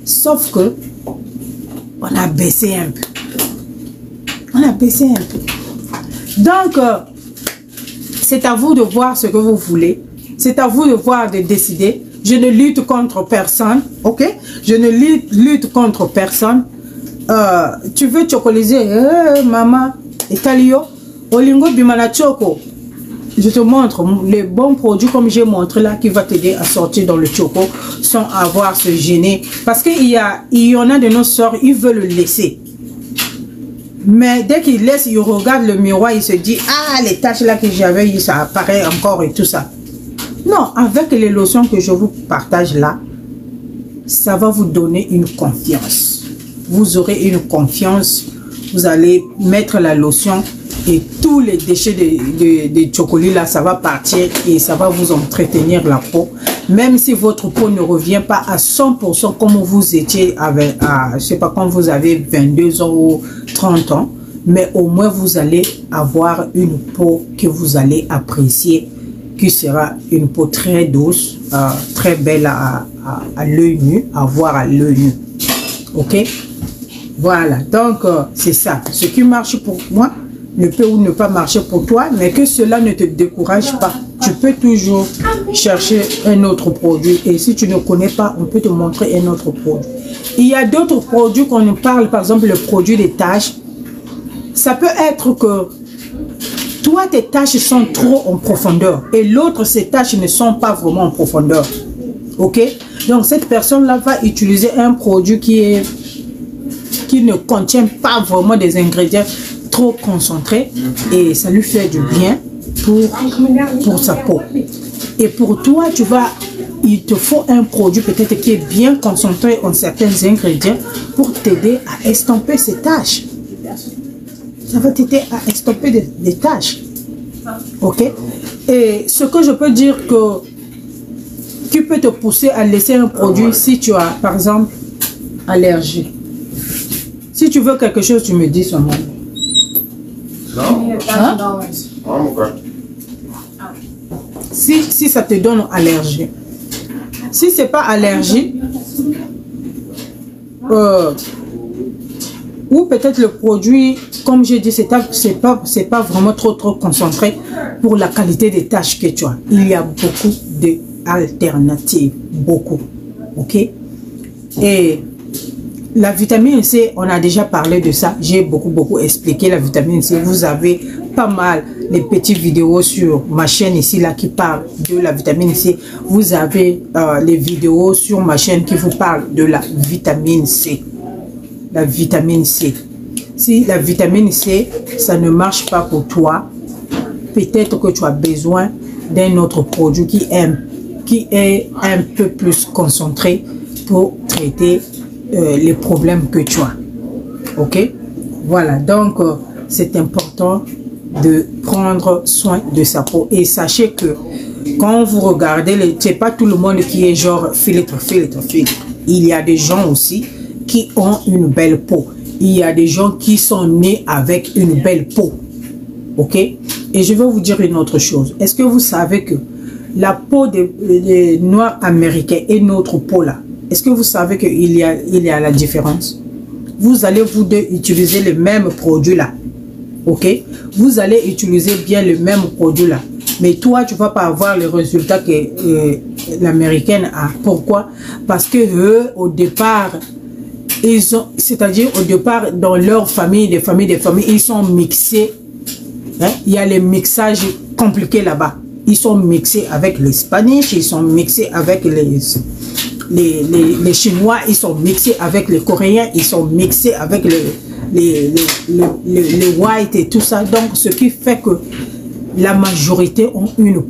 Sauf que, on a baissé un peu. On a baissé un peu. Donc, c'est à vous de voir ce que vous voulez. C'est à vous de voir, de décider. Je ne lutte contre personne. Ok? Je ne lutte contre personne. Tu veux chocoliser? Maman, Italio, Olingo Bimana Choco. Je te montre les bons produits comme j'ai montré là qui va t'aider à sortir dans le choco sans avoir à se gêner. Parce qu'il y en a de nos soeurs, ils veulent le laisser. Mais dès qu'il laisse, il regarde le miroir, il se dit, ah, les taches là que j'avais, ça apparaît encore et tout ça. Non, avec les lotions que je vous partage là, ça va vous donner une confiance. Vous aurez une confiance, vous allez mettre la lotion et tous les déchets de chocolat là, ça va partir et ça va vous entretenir la peau. Même si votre peau ne revient pas à 100% comme vous étiez avec, je sais pas, quand vous avez 22 ans ou 30 ans, mais au moins vous allez avoir une peau que vous allez apprécier, qui sera une peau très douce, très belle à l'œil nu, à voir à l'œil nu. Ok? Voilà, donc c'est ça. Ce qui marche pour moi ne peut ou ne pas marcher pour toi, mais que cela ne te décourage pas. Tu peux toujours chercher un autre produit et si tu ne connais pas, on peut te montrer un autre produit. Il y a d'autres produits qu'on nous parle, par exemple le produit des taches. Ça peut être que toi, tes taches sont trop en profondeur et l'autre, ses taches ne sont pas vraiment en profondeur. Ok? Donc cette personne-là va utiliser un produit qui ne contient pas vraiment des ingrédients trop concentrés et ça lui fait du bien pour sa peau. Et pour toi, il te faut un produit peut-être qui est bien concentré en certains ingrédients pour t'aider à estomper ces taches. Ça va t'aider à estomper des taches. Ok? Et ce que je peux dire qui peut te pousser à laisser un produit si tu as, par exemple, allergie. Si tu veux quelque chose, tu me dis son nom. Non? Hein? Si ça te donne allergie. Si c'est pas allergie, ou peut-être le produit, comme j'ai dit, c'est pas vraiment trop concentré pour la qualité des tâches que tu as. Il y a beaucoup d'alternatives, beaucoup. Ok? Et la vitamine C, on a déjà parlé de ça. J'ai beaucoup expliqué la vitamine C. Vous avez pas mal les petites vidéos sur ma chaîne ici là qui parlent de la vitamine C. Vous avez les vidéos sur ma chaîne qui vous parlent de la vitamine C. La vitamine C. Si la vitamine C, ça ne marche pas pour toi, peut-être que tu as besoin d'un autre produit qui est un peu plus concentré pour traiter les problèmes que tu as. Ok? Voilà, donc c'est important de prendre soin de sa peau. Et sachez que quand vous regardez, c'est pas tout le monde qui est genre filtre. Il y a des gens aussi qui ont une belle peau. Il y a des gens qui sont nés avec une belle peau. Ok? Et je vais vous dire une autre chose. Est-ce que vous savez que la peau des Noirs américains et notre peau là, est-ce que vous savez qu'il y a la différence? Vous allez vous deux utiliser le même produit là. Ok? Vous allez utiliser bien le même produit là. Mais toi, tu ne vas pas avoir le résultat que l'américaine a. Pourquoi? Parce que eux, au départ, c'est-à-dire au départ, dans leur famille, des familles, ils sont mixés. Hein? Il y a les mixages compliqués là-bas. Ils sont mixés avec les Spanish, ils sont mixés avec les Chinois, ils sont mixés avec les Coréens, ils sont mixés avec les whites et tout ça. Donc, ce qui fait que la majorité ont une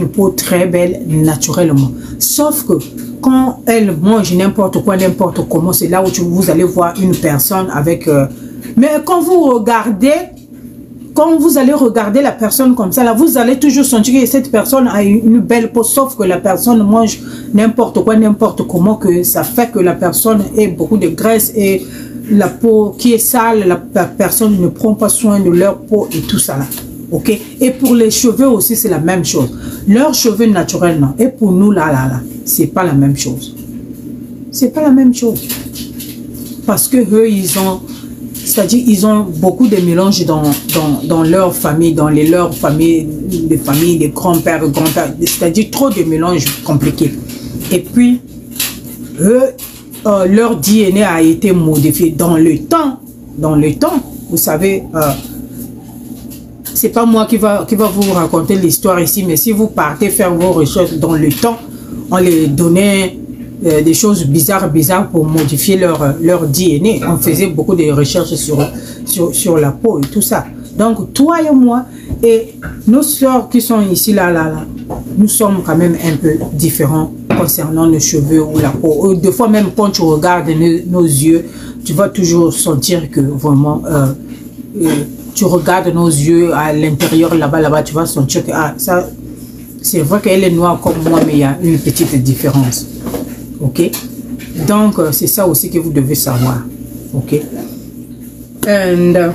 peau très belle naturellement. Sauf que quand elle mange n'importe quoi, n'importe comment, c'est là où vous allez voir une personne avec... mais quand vous allez regarder la personne comme ça, là, vous allez toujours sentir que cette personne a une belle peau, sauf que la personne mange n'importe quoi, n'importe comment, que ça fait que la personne ait beaucoup de graisse et la peau qui est sale, la personne ne prend pas soin de leur peau et tout ça là. Ok? Et pour les cheveux aussi, c'est la même chose. Leurs cheveux naturels, non. Et pour nous, là, c'est pas la même chose. C'est pas la même chose. Parce que eux, c'est-à-dire, ils ont beaucoup de mélanges dans leur famille, dans leurs familles, les grands-pères, c'est-à-dire trop de mélanges compliqués. Et puis, eux, leur DNA a été modifié dans le temps. Dans le temps, vous savez, c'est pas moi qui va vous raconter l'histoire ici, mais si vous partez faire vos recherches dans le temps, on les donnait des choses bizarres pour modifier leur DNA. On faisait beaucoup de recherches sur la peau et tout ça. Donc, toi et moi, et nos soeurs qui sont ici, là, nous sommes quand même un peu différents concernant nos cheveux ou la peau. Des fois même quand tu regardes nos yeux, tu vas toujours sentir que vraiment tu regardes nos yeux à l'intérieur là-bas, tu vas sentir que ça, c'est vrai qu'elle est noire comme moi, mais il y a une petite différence. Ok, donc c'est ça aussi que vous devez savoir. Ok, and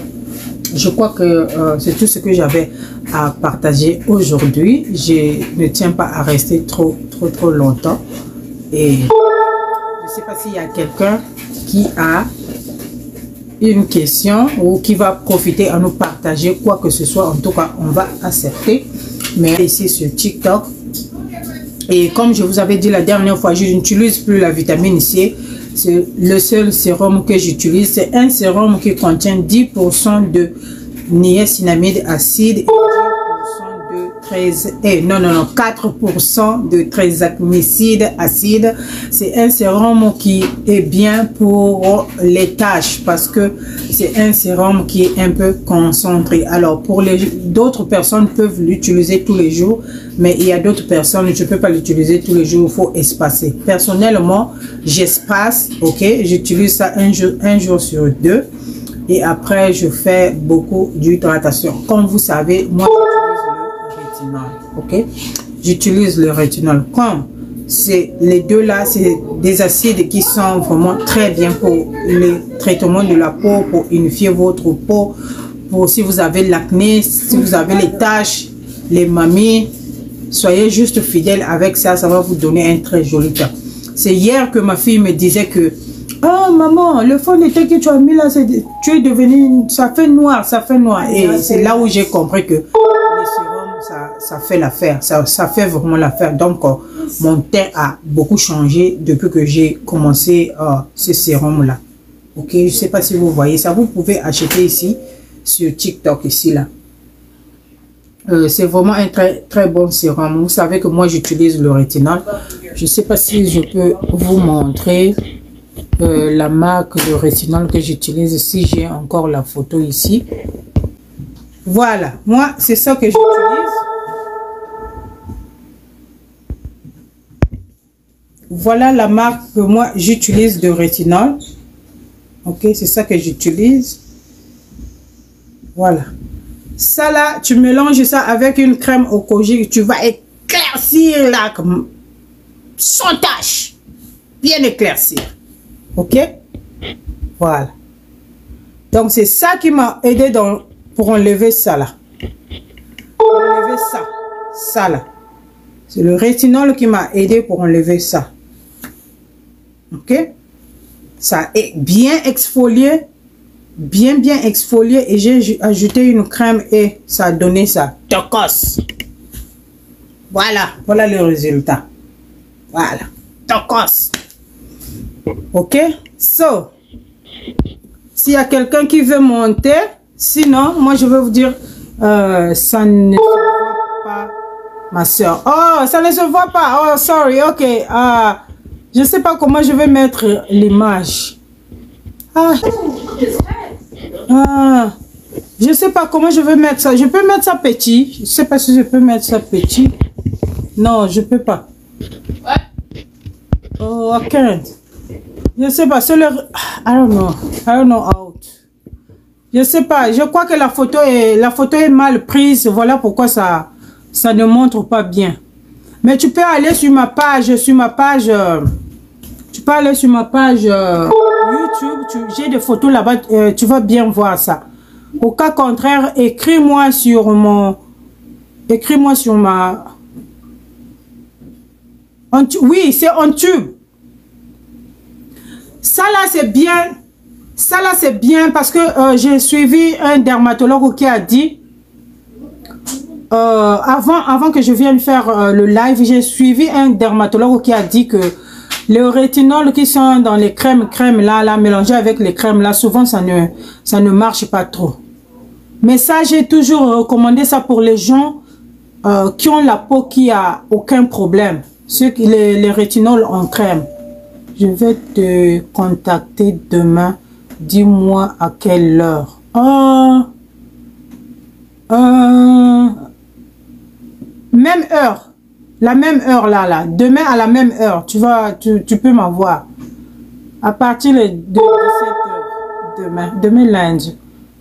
je crois que c'est tout ce que j'avais à partager aujourd'hui. Je ne tiens pas à rester trop longtemps. Et je ne sais pas s'il y a quelqu'un qui a une question ou qui va profiter à nous partager quoi que ce soit. En tout cas, on va accepter. Mais ici sur TikTok. Et comme je vous avais dit la dernière fois, je n'utilise plus la vitamine C. C'est le seul sérum que j'utilise. C'est un sérum qui contient 10% de niacinamide acide et 10% de 4% de trisacmicide acide. C'est un sérum qui est bien pour les taches parce que c'est un sérum qui est un peu concentré. Alors pour d'autres personnes peuvent l'utiliser tous les jours, mais il y a d'autres personnes, je ne peux pas l'utiliser tous les jours, il faut espacer. Personnellement, j'espace, ok, j'utilise ça un jour sur 2 et après je fais beaucoup d'hydratation. Comme vous savez, moi j'utilise le rétinol, ok, j'utilise le rétinol. Comme c'est les deux là, c'est des acides qui sont vraiment très bien pour le traitement de la peau, pour unifier votre peau, pour si vous avez l'acné, si vous avez les taches, les mamies. Soyez juste fidèle avec ça, ça va vous donner un très joli teint. C'est hier que ma fille me disait que oh maman, le fond de teint que tu as mis là, tu es devenu, ça fait noir, ça fait noir. Et c'est là où j'ai compris que les sérums, ça fait l'affaire, ça fait vraiment l'affaire. Donc mon teint a beaucoup changé depuis que j'ai commencé ce sérum là. Ok, je sais pas si vous voyez ça, vous pouvez acheter ici sur TikTok ici là. C'est vraiment un très bon sérum. Vous savez que moi j'utilise le rétinol. Je ne sais pas si je peux vous montrer la marque de rétinol que j'utilise. Si j'ai encore la photo ici. Voilà, moi c'est ça que j'utilise. Voilà la marque que moi j'utilise de rétinol. Ok, c'est ça que j'utilise. Voilà. Ça là, tu mélanges ça avec une crème au koji, tu vas éclaircir là comme sans tache. Bien éclaircir. Ok? Voilà. Donc c'est ça qui m'a aidé pour enlever ça là. Pour enlever ça. Ça là. C'est le rétinol qui m'a aidé pour enlever ça. Ok? Ça est bien exfolié. Bien exfolié et j'ai ajouté une crème et ça a donné ça. Tocos. Voilà le résultat. Voilà. Tocos. Ok. So, s'il y a quelqu'un qui veut monter, sinon, moi je veux vous dire, ça ne se voit pas, ma soeur. Oh, ça ne se voit pas. Oh, sorry. Ok. Je ne sais pas comment je vais mettre l'image. Je sais pas comment je vais mettre ça. Je peux mettre ça petit. Je sais pas si je peux mettre ça petit. Non, je peux pas. Oh, I can't. Je sais pas. C'est le. I don't know out. Je sais pas. Je crois que la photo est mal prise. Voilà pourquoi ça ne montre pas bien. Mais tu peux aller sur ma page. Tu peux aller sur ma page YouTube. J'ai des photos là-bas. Tu vas bien voir ça. Au cas contraire, écris-moi sur ma... Oui, c'est en tube. Ça là, c'est bien. Ça là, c'est bien parce que j'ai suivi un dermatologue qui a dit... avant que je vienne faire le live, j'ai suivi un dermatologue qui a dit que le rétinol qui sont dans les crèmes là, mélangées avec les crèmes là, souvent ça ne marche pas trop. Mais ça, j'ai toujours recommandé ça pour les gens qui ont la peau qui a aucun problème. Ceux qui les rétinols en crème. Je vais te contacter demain. Dis-moi à quelle heure. Même heure. La même heure là. Demain à la même heure, tu peux m'avoir. À partir de 17 h demain lundi.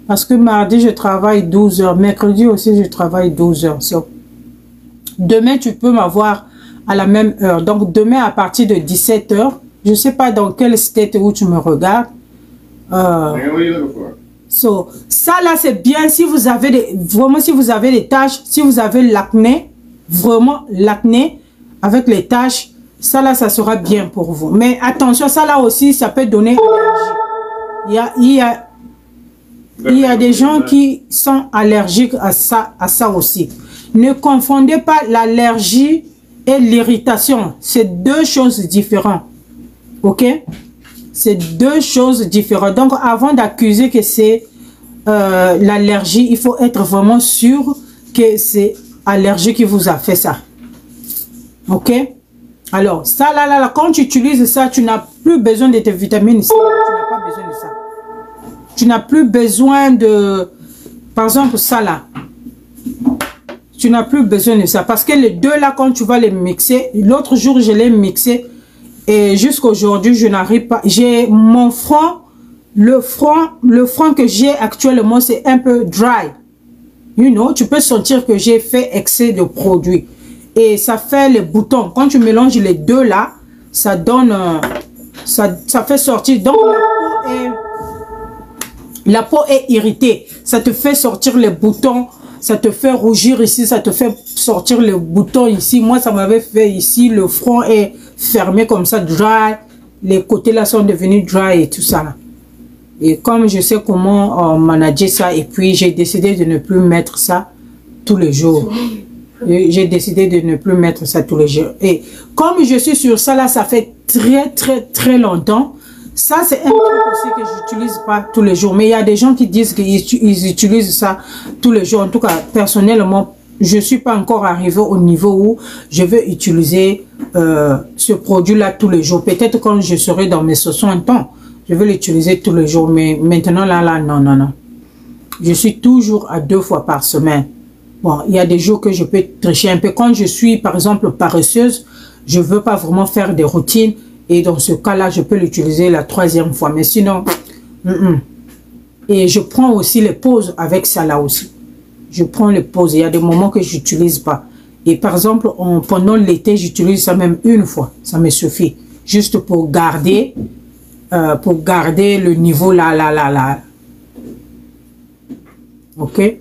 Parce que mardi, je travaille 12 h. Mercredi aussi, je travaille 12 h. So, demain, tu peux m'avoir à la même heure. Donc, demain, à partir de 17 h, je ne sais pas dans quel state où tu me regardes. So, ça là, c'est bien si vous avez vraiment, si vous avez des taches, si vous avez l'acné, vraiment l'acné avec les taches, ça là, ça sera bien pour vous. Mais attention, ça là aussi, ça peut donner allergie. Il y a des gens qui sont allergiques à ça aussi. Ne confondez pas l'allergie et l'irritation. C'est deux choses différentes. Ok? C'est deux choses différentes. Donc, avant d'accuser que c'est l'allergie, il faut être vraiment sûr que c'est allergie qui vous a fait ça. Ok? Alors, ça là, quand tu utilises ça, tu n'as plus besoin de tes vitamines C. Tu n'as pas besoin de ça. Tu n'as plus besoin de... Par exemple, ça là. Tu n'as plus besoin de ça. Parce que les deux là, quand tu vas les mixer, l'autre jour, je l'ai mixé. Et jusqu'à aujourd'hui, je n'arrive pas. J'ai mon front, le front que j'ai actuellement, c'est un peu dry. You know, tu peux sentir que j'ai fait excès de produits. Et ça fait les boutons. Quand tu mélanges les deux là, ça donne... ça fait sortir. Donc, la peau est irritée. Ça te fait sortir les boutons. Ça te fait rougir ici. Ça te fait sortir les boutons ici. Moi, ça m'avait fait ici. Le front est fermé comme ça, dry. Les côtés là sont devenus dry et tout ça là. Et comme je sais comment manager ça, et puis j'ai décidé de ne plus mettre ça tous les jours. J'ai décidé de ne plus mettre ça tous les jours. Et comme je suis sur ça là, ça fait très longtemps. Ça, c'est un truc aussi que j'utilise pas tous les jours. Mais il y a des gens qui disent qu'ils utilisent ça tous les jours. En tout cas, personnellement, je suis pas encore arrivé au niveau où je veux utiliser ce produit-là tous les jours. Peut-être quand je serai dans mes 60 ans, je vais l'utiliser tous les jours. Mais maintenant, là, non. Je suis toujours à 2 fois par semaine. Bon, il y a des jours que je peux tricher un peu. Quand je suis, par exemple, paresseuse, je veux pas vraiment faire des routines. Et dans ce cas-là, je peux l'utiliser la 3e fois. Mais sinon, Et je prends aussi les pauses avec ça là aussi. Je prends les pauses. Il y a des moments que je n'utilise pas. Et par exemple, pendant l'été, j'utilise ça même une fois. Ça me suffit. Juste pour garder le niveau là. Ok?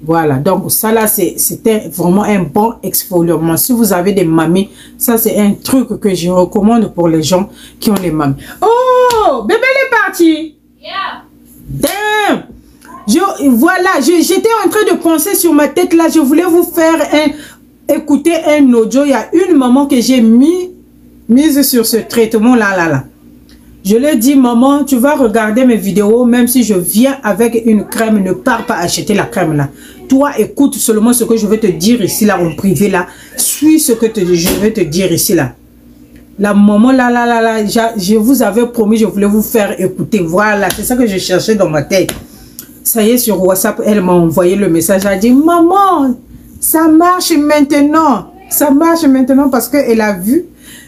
Voilà. Donc, ça là, c'était vraiment un bon exfoliant. Si vous avez des mamies, ça c'est un truc que je recommande pour les gens qui ont des mamies. Oh! Bébé, elle est parti! Yeah! Damn! Voilà, j'étais en train de penser sur ma tête là. Je voulais vous faire écouter un audio. Il y a une maman que j'ai mise sur ce traitement là. Je lui ai dit, maman, tu vas regarder mes vidéos, même si je viens avec une crème, ne pars pas acheter la crème là. Toi, écoute seulement ce que je vais te dire ici là, en privé là. Suis ce que je vais te dire ici là. La maman là, je vous avais promis, je voulais vous faire écouter. Voilà, c'est ça que je cherchais dans ma tête. Ça y est, sur WhatsApp, elle m'a envoyé le message. Elle a dit, maman, ça marche maintenant. Ça marche maintenant parce qu'elle a vu.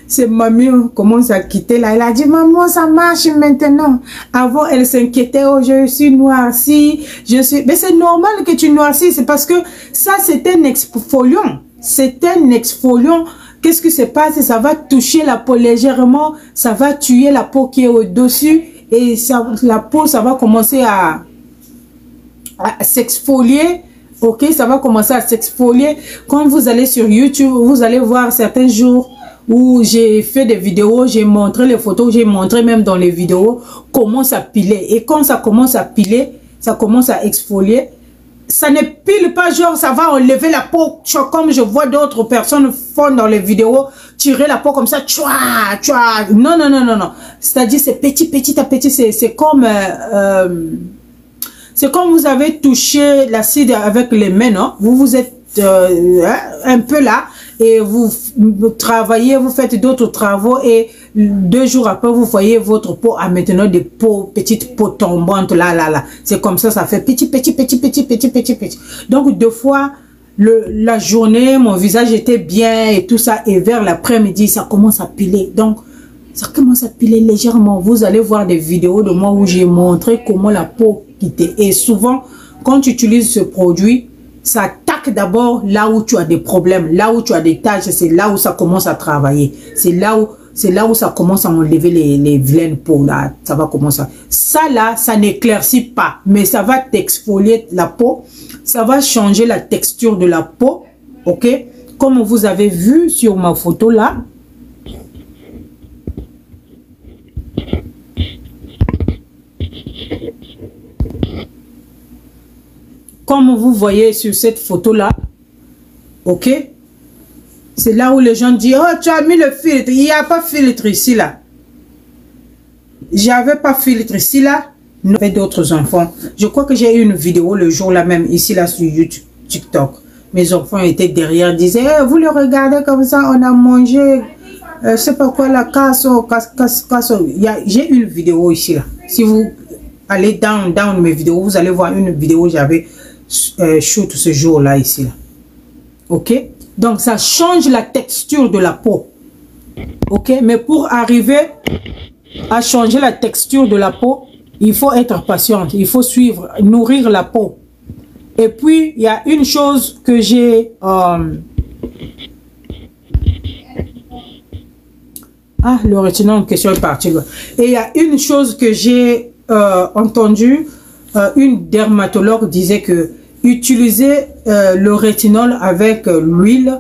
C'est mamie commence à quitter là. Elle a dit, maman, ça marche maintenant. Avant, elle s'inquiétait, oh, je suis noircie. Mais c'est normal que tu noircis. C'est parce que ça, c'est un exfoliant. C'est un exfoliant. Qu'est-ce qui se passe? Ça va toucher la peau légèrement. Ça va tuer la peau qui est au-dessus. Et ça, la peau, ça va commencer à s'exfolier. Ok, ça va commencer à s'exfolier. Quand vous allez sur YouTube, vous allez voir certains jours où j'ai fait des vidéos, j'ai montré les photos, j'ai montré même dans les vidéos comment ça pilait. Et quand ça commence à piler, ça commence à exfolier. Ça ne pile pas genre ça va enlever la peau comme je vois d'autres personnes font dans les vidéos, tirer la peau comme ça, Non. C'est-à-dire c'est petit à petit, c'est comme vous avez touché l'acide avec les mains, non? Vous êtes un peu là et vous travaillez, vous faites d'autres travaux et 2 jours après vous voyez votre peau a maintenant des petites peaux tombantes là. C'est comme ça, ça fait petit. Donc 2 fois la journée, mon visage était bien et tout ça. Et vers l'après-midi, ça commence à piler. Donc, ça commence à piler légèrement. Vous allez voir des vidéos de moi où j'ai montré comment la peau quittait. Et souvent, quand tu utilises ce produit, ça attaque d'abord là où tu as des problèmes, là où tu as des taches. C'est là où ça commence à travailler. C'est là où ça commence à enlever les vilaines peaux. Là, ça va commencer. Ça là, ça n'éclaircit pas, mais ça va t'exfolier la peau. Ça va changer la texture de la peau. Ok? Comme vous avez vu sur ma photo là. Comme vous voyez sur cette photo-là, ok? C'est là où les gens disent, oh, tu as mis le filtre. Il n'y a pas de filtre ici, là. J'avais pas de filtre ici, là. Non, avec d'autres enfants. Je crois que j'ai eu une vidéo le jour-là même, ici, là, sur YouTube, TikTok. Mes enfants étaient derrière, disaient, hey, vous le regardez comme ça, on a mangé, je sais pas quoi, la casse. J'ai une vidéo ici, là. Si vous allez dans mes vidéos, vous allez voir une vidéo, j'avais shoot ce jour-là, ici, là. Ok? Donc, ça change la texture de la peau. Ok? Mais pour arriver à changer la texture de la peau, il faut être patiente. Il faut suivre, nourrir la peau. Et puis, il y a une chose que j'ai... le rétinol en question est parti. Et il y a une chose que j'ai entendu. Une dermatologue disait que utiliser le rétinol avec l'huile,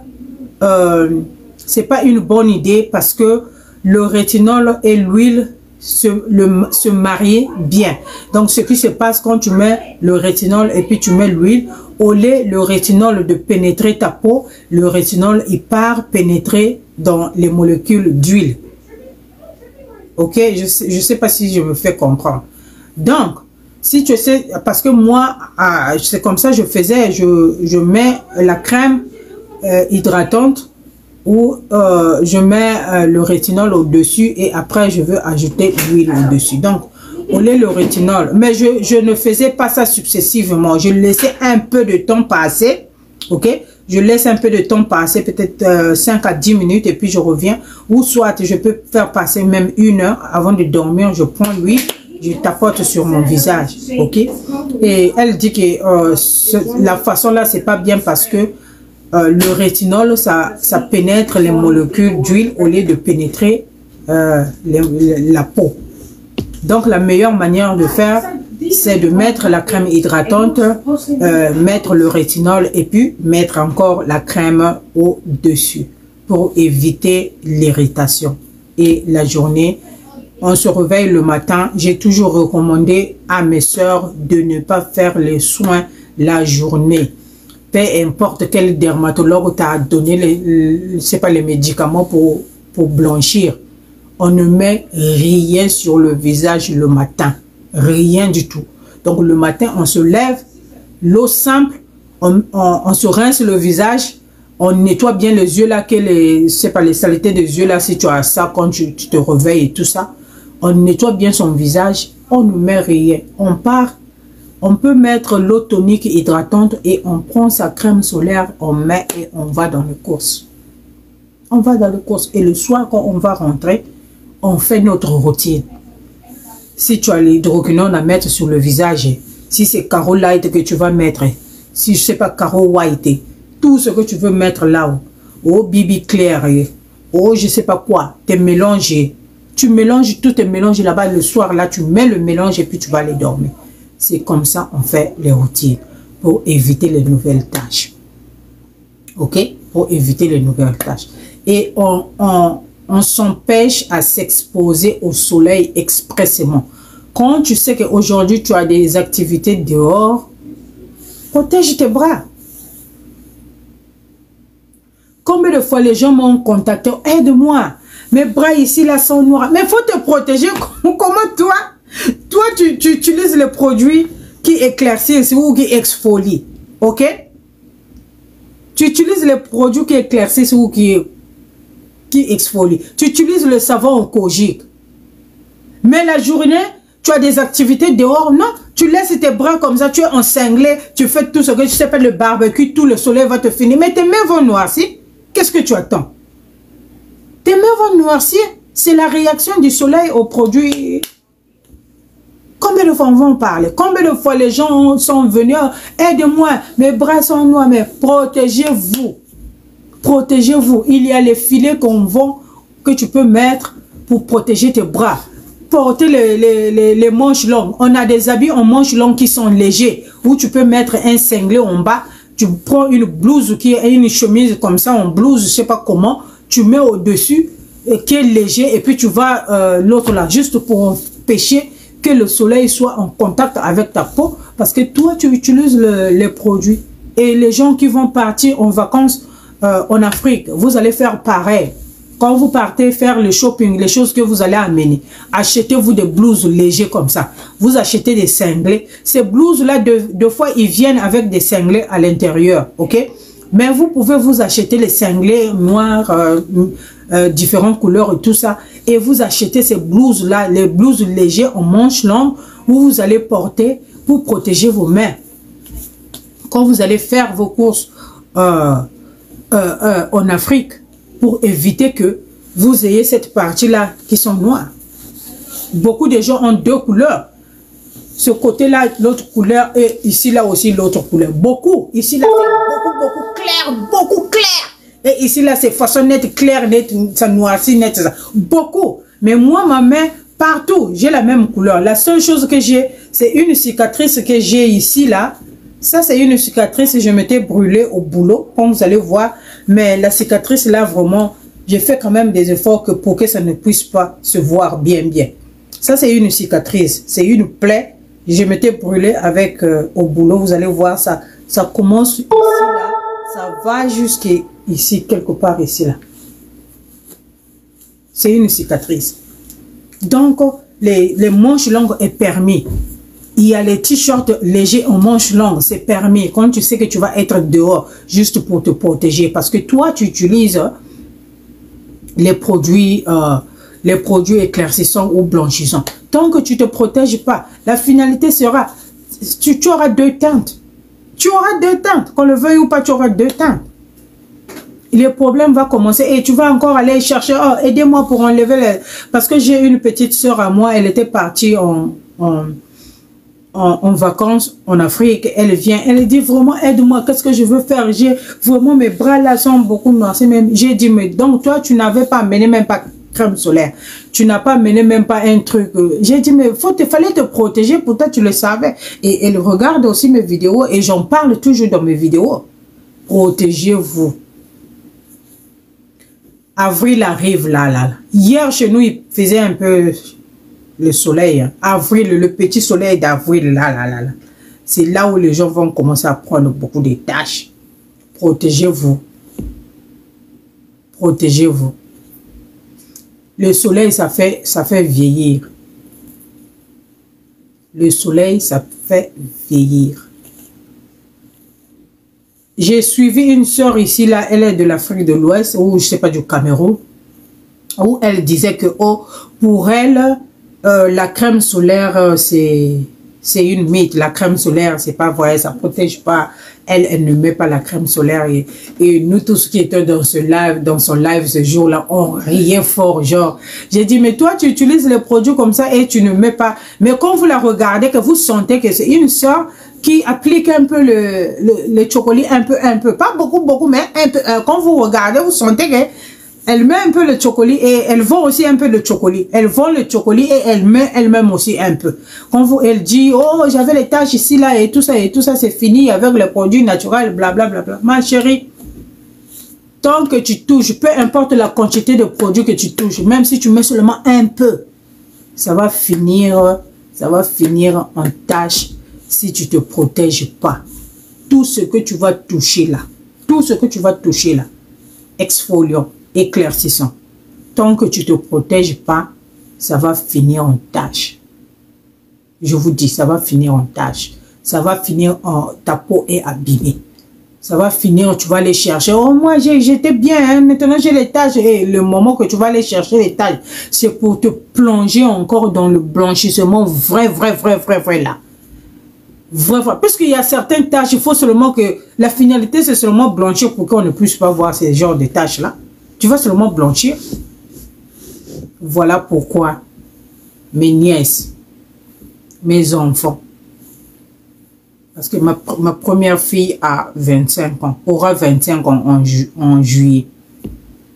c'est pas une bonne idée parce que le rétinol et l'huile se marient bien. Donc ce qui se passe quand tu mets le rétinol et puis tu mets l'huile, au lieu le rétinol de pénétrer ta peau, le rétinol il part pénétrer dans les molécules d'huile. Ok, je sais pas si je me fais comprendre. Donc si tu sais, parce que moi, c'est comme ça je faisais, je mets la crème hydratante ou je mets le rétinol au-dessus et après je veux ajouter l'huile au-dessus. Donc, on est le rétinol. Mais je ne faisais pas ça successivement. Je laissais un peu de temps passer, ok? Je laisse un peu de temps passer, peut-être 5 à 10 minutes et puis je reviens. Ou soit je peux faire passer même 1 heure avant de dormir, je prends l'huile. Je tapote sur mon visage, ok? Et elle dit que la façon là, c'est pas bien parce que le rétinol, ça pénètre les molécules d'huile au lieu de pénétrer la peau. Donc, la meilleure manière de faire, c'est de mettre la crème hydratante, mettre le rétinol et puis mettre encore la crème au-dessus pour éviter l'irritation. Et la journée, on se réveille le matin. J'ai toujours recommandé à mes soeurs de ne pas faire les soins la journée. Peu importe quel dermatologue t'a donné les médicaments pour blanchir. On ne met rien sur le visage le matin. Rien du tout. Donc le matin, on se lève, l'eau simple, on se rince le visage. On nettoie bien les yeux là, les saletés des yeux là, si tu as ça quand tu te réveilles et tout ça. On nettoie bien son visage, on ne met rien. On part, on peut mettre l'eau tonique hydratante et on prend sa crème solaire, on met et on va dans les courses. On va dans les courses et le soir quand on va rentrer, on fait notre routine. Si tu as l'hydroquinone à mettre sur le visage, si c'est Caro Light que tu vas mettre, si je sais pas Caro White, tout ce que tu veux mettre là-haut, oh Bibi Claire, oh je sais pas quoi, tes mélanges. Tu mélanges tous tes mélanges là-bas le soir, là, tu mets le mélange et puis tu vas aller dormir. C'est comme ça on fait les routines pour éviter les nouvelles tâches. Ok? Pour éviter les nouvelles tâches. Et on s'empêche à s'exposer au soleil expressément. Quand tu sais qu'aujourd'hui tu as des activités dehors, protège tes bras. Combien de fois les gens m'ont contacté, aide-moi. Mes bras ici, là, sont noirs. Mais il faut te protéger. Comment toi, tu utilises les produits qui éclaircissent ou qui exfolient. Ok? Tu utilises les produits qui éclaircissent ou qui exfolient. Tu utilises le savon kojique. Mais la journée, Tu as des activités dehors? Non. Tu laisses tes bras comme ça, tu es encinglé, tu fais tout ce que tu sais pas, le barbecue, tout le soleil va te finir. Mais tes mains vont noircir. Qu'est-ce que tu attends? Tes mains vont noircir. C'est la réaction du soleil au produit. Combien de fois on va en parler? Combien de fois les gens sont venus? Aide-moi, mes bras sont noirs. Mais protégez-vous. Protégez-vous. Il y a les filets qu'on vend, que tu peux mettre pour protéger tes bras. Porter les manches longues. On a des habits en manches longues qui sont légers, où tu peux mettre un cinglet en bas. Tu prends une blouse qui est une chemise comme ça, en blouse, je sais pas comment. Tu mets au-dessus, qui est léger, et puis tu vas l'autre là, juste pour empêcher que le soleil soit en contact avec ta peau, parce que toi, tu utilises les produits. Et les gens qui vont partir en vacances en Afrique, vous allez faire pareil. Quand vous partez faire le shopping, les choses que vous allez amener, achetez-vous des blouses légères comme ça. Vous achetez des cinglés. Ces blouses-là, deux fois, ils viennent avec des cinglés à l'intérieur, ok? Mais vous pouvez vous acheter les cinglés noirs, différentes couleurs et tout ça. Et vous achetez ces blouses-là, les blouses légères en manches longues, où vous allez porter pour protéger vos mains. Quand vous allez faire vos courses en Afrique, pour éviter que vous ayez cette partie-là qui sont noires. Beaucoup de gens ont deux couleurs. Ce côté-là, l'autre couleur, et ici, là aussi, l'autre couleur. Beaucoup. Ici, là, c'est beaucoup clair, beaucoup clair. Et ici, là, c'est façon nette, claire, nette, ça noircit, net, ça. Beaucoup. Mais moi, ma main, partout, j'ai la même couleur. La seule chose que j'ai, c'est une cicatrice que j'ai ici, là. Ça, c'est une cicatrice, je m'étais brûlée au boulot, comme vous allez voir. Mais la cicatrice, là, vraiment, j'ai fait quand même des efforts pour que ça ne puisse pas se voir bien. Ça, c'est une cicatrice, c'est une plaie. Je m'étais brûlée avec au boulot, vous allez voir ça. Ça commence ici, là, ça va jusqu'ici, quelque part ici, là. C'est une cicatrice. Donc, les manches longues est permis. Il y a les t-shirts légers en manches longues, c'est permis. Quand tu sais que tu vas être dehors, juste pour te protéger. Parce que toi, tu utilises les produits éclaircissants ou blanchissants. Tant que tu ne te protèges pas, la finalité sera, tu auras deux teintes. Tu auras deux teintes. Qu'on le veuille ou pas, tu auras deux teintes. Les problèmes vont commencer et tu vas encore aller chercher, oh, aidez-moi pour enlever les... Parce que j'ai une petite soeur à moi, elle était partie en vacances en Afrique. Elle vient, elle dit vraiment aide-moi, qu'est-ce que je veux faire? J'ai vraiment mes bras là sont beaucoup noircis. J'ai dit mais donc toi tu n'avais pas amené même pas crème solaire, tu n'as pas amené même pas un truc. J'ai dit mais fallait te protéger, pourtant tu le savais. Et elle regarde aussi mes vidéos et j'en parle toujours dans mes vidéos. Protégez-vous. Avril arrive là. Hier chez nous il faisait un peu le soleil, avril, le petit soleil d'avril, là. C'est là où les gens vont commencer à prendre beaucoup de tâches. Protégez-vous. Protégez-vous. Le soleil, ça fait vieillir. Le soleil, ça fait vieillir. J'ai suivi une soeur ici, là, elle est de l'Afrique de l'Ouest, ou je sais pas, du Cameroun, où elle disait que, oh, pour elle, la crème solaire, c'est une mythe. La crème solaire, c'est pas vrai, ça protège pas. Elle ne met pas la crème solaire. Et nous tous qui étaient dans son live ce jour-là, on riait fort, genre. J'ai dit, mais toi, tu utilises les produits comme ça et tu ne mets pas. Mais quand vous la regardez, que vous sentez que c'est une soeur qui applique un peu le chocolat, un peu. Pas beaucoup, mais un peu. Quand vous regardez, vous sentez que elle met un peu le chocolat et elle vend aussi un peu le chocolat. Elle vend le chocolat et elle met elle-même aussi un peu. Quand elle dit, oh, j'avais les taches ici, là, et tout ça, c'est fini avec les produits naturels, blablabla. Ma chérie, tant que tu touches, peu importe la quantité de produits que tu touches, même si tu mets seulement un peu, ça va finir en tache si tu te protèges pas. Tout ce que tu vas toucher là, exfoliant, éclaircissant. Tant que tu ne te protèges pas, ça va finir en tache. Je vous dis, ça va finir en tache. Ça va finir en... Ta peau est abîmée. Ça va finir, tu vas aller chercher. Oh, moi, j'étais bien, hein, maintenant j'ai les taches. Et le moment que tu vas aller chercher les taches, c'est pour te plonger encore dans le blanchissement vrai là. Vrai. Parce qu'il y a certaines tâches, il faut seulement que... La finalité, c'est seulement blanchir pour qu'on ne puisse pas voir ces genres de tâches-là. Tu vas seulement blanchir. Voilà pourquoi mes nièces, mes enfants, parce que ma première fille a 25 ans, aura 25 ans en juillet.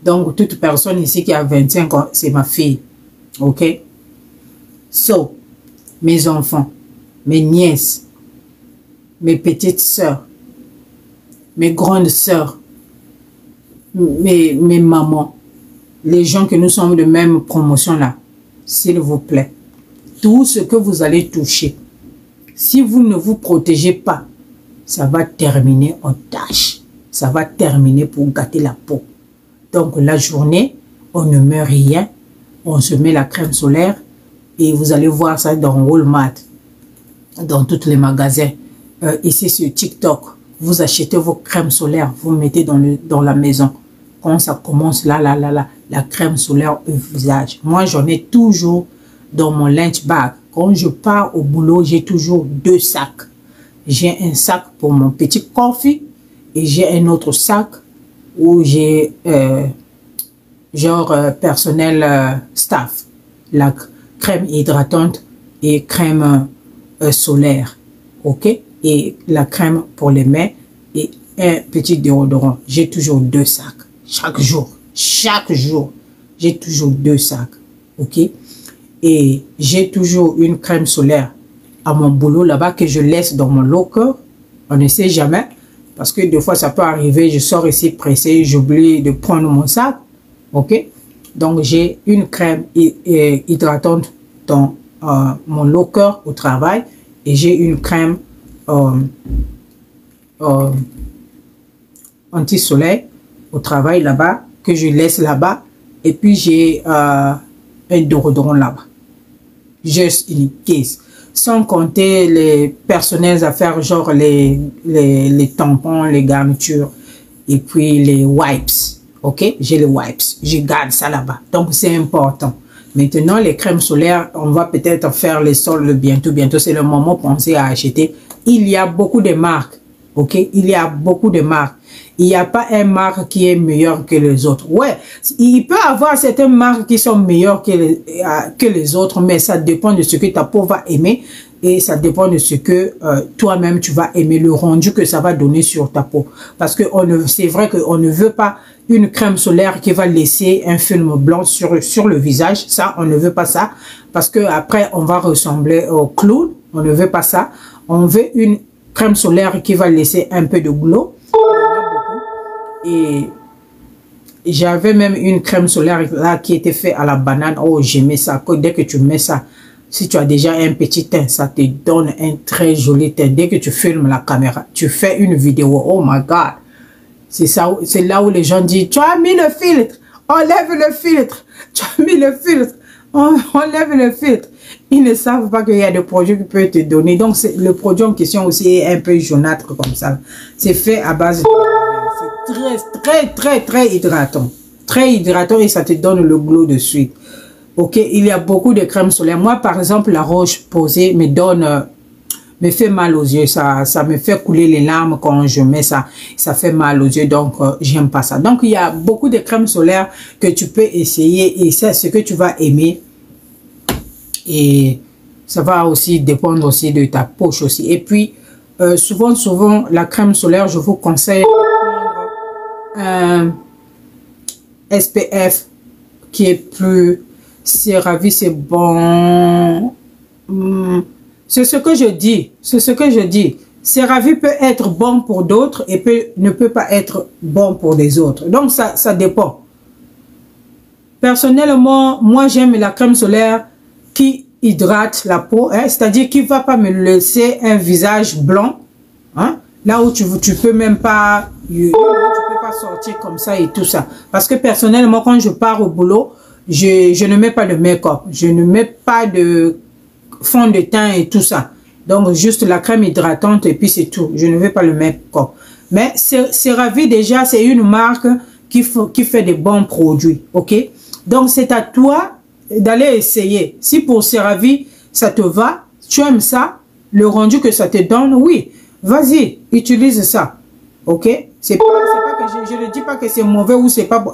Donc, toute personne ici qui a 25 ans, c'est ma fille. OK? So, mes enfants, mes nièces, mes petites sœurs, mes grandes sœurs, mes mamans, les gens que nous sommes de même promotion là, s'il vous plaît, tout ce que vous allez toucher, si vous ne vous protégez pas, ça va terminer en tâche. Ça va terminer pour gâter la peau. Donc la journée, on ne met rien, on se met la crème solaire et vous allez voir ça dans Walmart, dans tous les magasins. Ici sur TikTok, vous achetez vos crèmes solaires, vous mettez dans la maison. Quand ça commence là, la crème solaire au visage. Moi, j'en ai toujours dans mon lunch bag. Quand je pars au boulot, j'ai toujours 2 sacs. J'ai un sac pour mon petit coffee et j'ai un autre sac où j'ai personnel staff, la crème hydratante et crème solaire. OK? Et la crème pour les mains et un petit déodorant. J'ai toujours 2 sacs. Chaque jour, j'ai toujours 2 sacs. OK? Et j'ai toujours une crème solaire à mon boulot là-bas que je laisse dans mon locker. On ne sait jamais. Parce que des fois, ça peut arriver, je sors ici pressé, j'oublie de prendre mon sac. OK? Donc, j'ai une crème hydratante dans mon locker au travail. Et j'ai une crème anti-soleil au travail là-bas, que je laisse là-bas. Et puis, j'ai un déodorant là-bas. Just in case. Sans compter les personnels affaires, genre les tampons, les garnitures, et puis les wipes. OK? J'ai les wipes. Je garde ça là-bas. Donc, c'est important. Maintenant, les crèmes solaires, on va peut-être faire les soldes bientôt. Bientôt, c'est le moment de penser à acheter. Il y a beaucoup de marques. OK? Il y a beaucoup de marques. Il n'y a pas une marque qui est meilleure que les autres. Ouais, il peut y avoir certaines marques qui sont meilleures que les autres, mais ça dépend de ce que ta peau va aimer et ça dépend de ce que toi-même tu vas aimer, le rendu que ça va donner sur ta peau. Parce que c'est vrai qu'on ne veut pas une crème solaire qui va laisser un film blanc sur le visage. Ça, on ne veut pas ça parce que après on va ressembler au clown. On ne veut pas ça. On veut une crème solaire qui va laisser un peu de glow. Et j'avais même une crème solaire là qui était faite à la banane. Oh, j'aimais ça. Dès que tu mets ça, si tu as déjà un petit teint, ça te donne un très joli teint. Dès que tu filmes la caméra, tu fais une vidéo. Oh my God. C'est là où les gens disent, tu as mis le filtre. Enlève le filtre. Tu as mis le filtre. Enlève le filtre. Ils ne savent pas qu'il y a des produits qui peuvent te donner. Donc, le produit en question aussi est un peu jaunâtre comme ça. C'est fait à base de... C'est très hydratant. Très hydratant et ça te donne le glow de suite. OK, il y a beaucoup de crèmes solaires. Moi, par exemple, la roche posée me fait mal aux yeux. Ça me fait couler les larmes quand je mets ça. Ça fait mal aux yeux, donc j'aime pas ça. Donc, il y a beaucoup de crèmes solaires que tu peux essayer et c'est ce que tu vas aimer. Et ça va aussi dépendre aussi de ta poche aussi. Et puis, souvent, la crème solaire, je vous conseille de prendre un SPF qui est plus... CeraVe, c'est bon. C'est ce que je dis. C'est ce que je dis. CeraVe peut être bon pour d'autres et ne peut pas être bon pour les autres. Donc, ça dépend. Personnellement, moi, j'aime la crème solaire qui hydrate la peau, hein, c'est-à-dire qui ne va pas me laisser un visage blanc, hein, là où tu peux même pas, tu peux pas sortir comme ça et tout ça. Parce que personnellement, quand je pars au boulot, je ne mets pas de make-up, je ne mets pas de fond de teint et tout ça. Donc, juste la crème hydratante et puis c'est tout. Je ne veux pas le make-up. Mais CeraVe déjà, c'est une marque qui fait des bons produits, ok? Donc, c'est à toi d'aller essayer. Si pour CeraVe, ça te va, tu aimes ça, le rendu que ça te donne, oui, vas-y, utilise ça, ok? C'est pas que je ne dis pas que c'est mauvais ou c'est pas bon.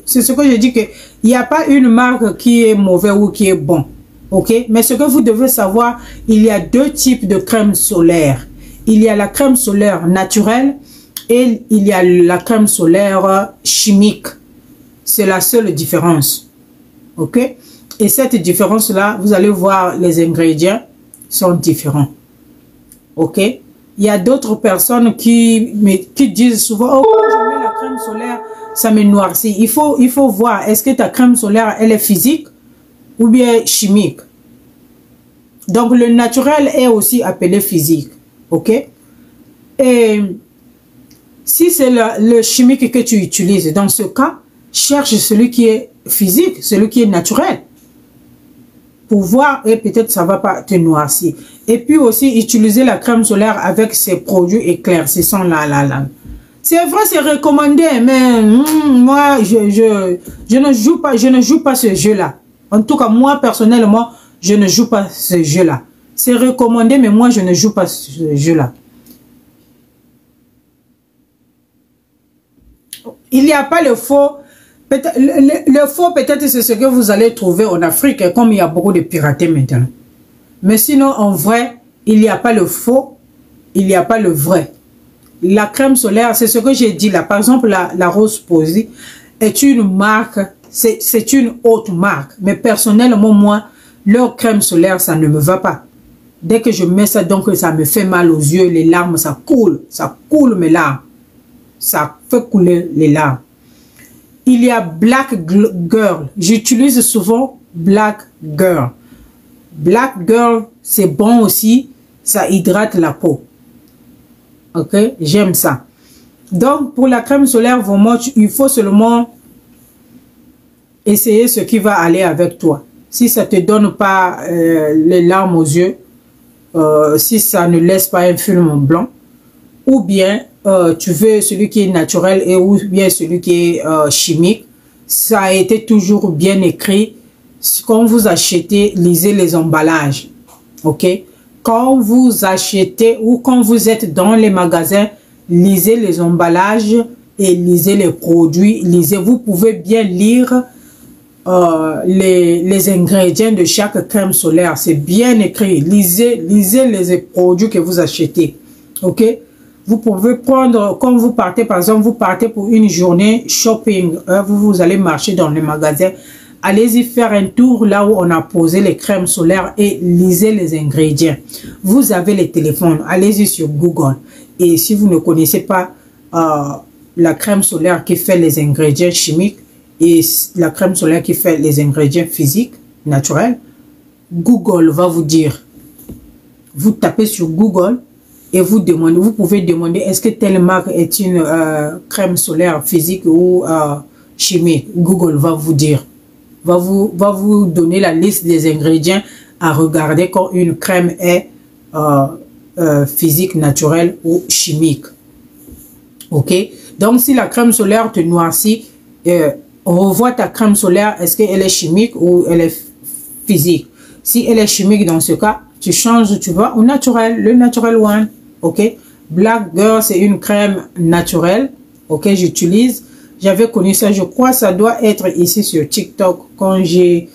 C'est ce que je dis, qu'il n'y a pas une marque qui est mauvais ou qui est bon, ok? Mais ce que vous devez savoir, il y a deux types de crème solaire. Il y a la crème solaire naturelle et il y a la crème solaire chimique. C'est la seule différence. Ok? Et cette différence-là, vous allez voir, les ingrédients sont différents. Ok? Il y a d'autres personnes qui disent souvent, oh, quand je mets la crème solaire, ça me noircit. Il faut voir, est-ce que ta crème solaire, elle est physique ou bien chimique? Donc, le naturel est aussi appelé physique. Ok? Et si c'est le chimique que tu utilises, dans ce cas, cherche celui qui est physique, celui qui est naturel. Pour voir, et peut-être ça ne va pas te noircir. Et puis aussi, utiliser la crème solaire avec ces produits éclaircissants là. C'est vrai, c'est recommandé, mais moi, je ne joue pas ce jeu-là. En tout cas, moi, personnellement, je ne joue pas ce jeu-là. C'est recommandé, mais moi, je ne joue pas ce jeu-là. Il n'y a pas le faux. Le faux, peut-être, c'est ce que vous allez trouver en Afrique, comme il y a beaucoup de piratés maintenant. Mais sinon, en vrai, il n'y a pas le faux, il n'y a pas le vrai. La crème solaire, c'est ce que j'ai dit là. Par exemple, la Rose Posay est une marque, c'est une haute marque. Mais personnellement, moi, leur crème solaire, ça ne me va pas. Dès que je mets ça, donc ça me fait mal aux yeux, les larmes, ça coule mes larmes. Ça fait couler les larmes. Il y a Black Girl. J'utilise souvent Black Girl. Black Girl, c'est bon aussi. Ça hydrate la peau. Ok? J'aime ça. Donc, pour la crème solaire, vraiment, il faut seulement essayer ce qui va aller avec toi. Si ça ne te donne pas les larmes aux yeux, si ça ne laisse pas un film blanc, ou bien tu veux celui qui est naturel et ou bien celui qui est chimique, ça a été toujours bien écrit. Quand vous achetez, lisez les emballages. Ok? Quand vous achetez ou quand vous êtes dans les magasins, lisez les emballages et lisez les produits. Vous pouvez bien lire les ingrédients de chaque crème solaire. C'est bien écrit. Lisez les produits que vous achetez. Ok? Vous pouvez prendre, quand vous partez, par exemple, vous partez pour une journée shopping, vous allez marcher dans les magasins, allez-y faire un tour là où on a posé les crèmes solaires et lisez les ingrédients. Vous avez les téléphones, allez-y sur Google. Et si vous ne connaissez pas la crème solaire qui fait les ingrédients chimiques et la crème solaire qui fait les ingrédients physiques, naturels, Google va vous dire. Vous tapez sur Google et vous pouvez demander est-ce que telle marque est une crème solaire physique ou chimique. Google va vous dire, va vous donner la liste des ingrédients à regarder quand une crème est physique, naturelle ou chimique. Ok? Donc si la crème solaire te noircit, revois ta crème solaire, est-ce qu'elle est chimique ou elle est physique? Si elle est chimique, dans ce cas, tu changes, tu vas au naturel, le naturel one. Ok? Black Girl, c'est une crème naturelle. Ok? J'utilise. J'avais connu ça, je crois, ça doit être ici sur TikTok quand j'ai,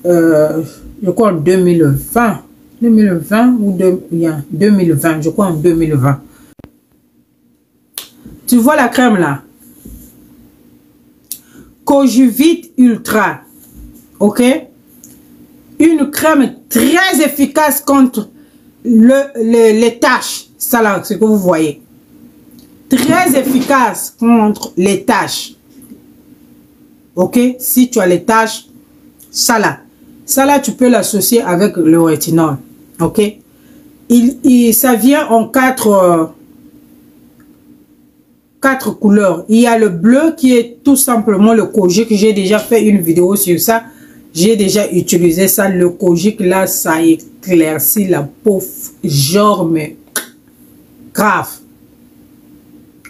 je crois en 2020 ou 2020, je crois en 2020. Tu vois la crème là? Cojuvite Ultra. Ok? Une crème très efficace contre les taches. Ça là, ce que vous voyez. Très efficace contre les taches. Ok? Si tu as les taches, ça là, tu peux l'associer avec le rétinol. Ok? Ça vient en quatre couleurs. Il y a le bleu qui est tout simplement le kojic. J'ai déjà fait une vidéo sur ça. J'ai déjà utilisé ça. Le kojic là, ça éclaircit la peau, genre mais grave.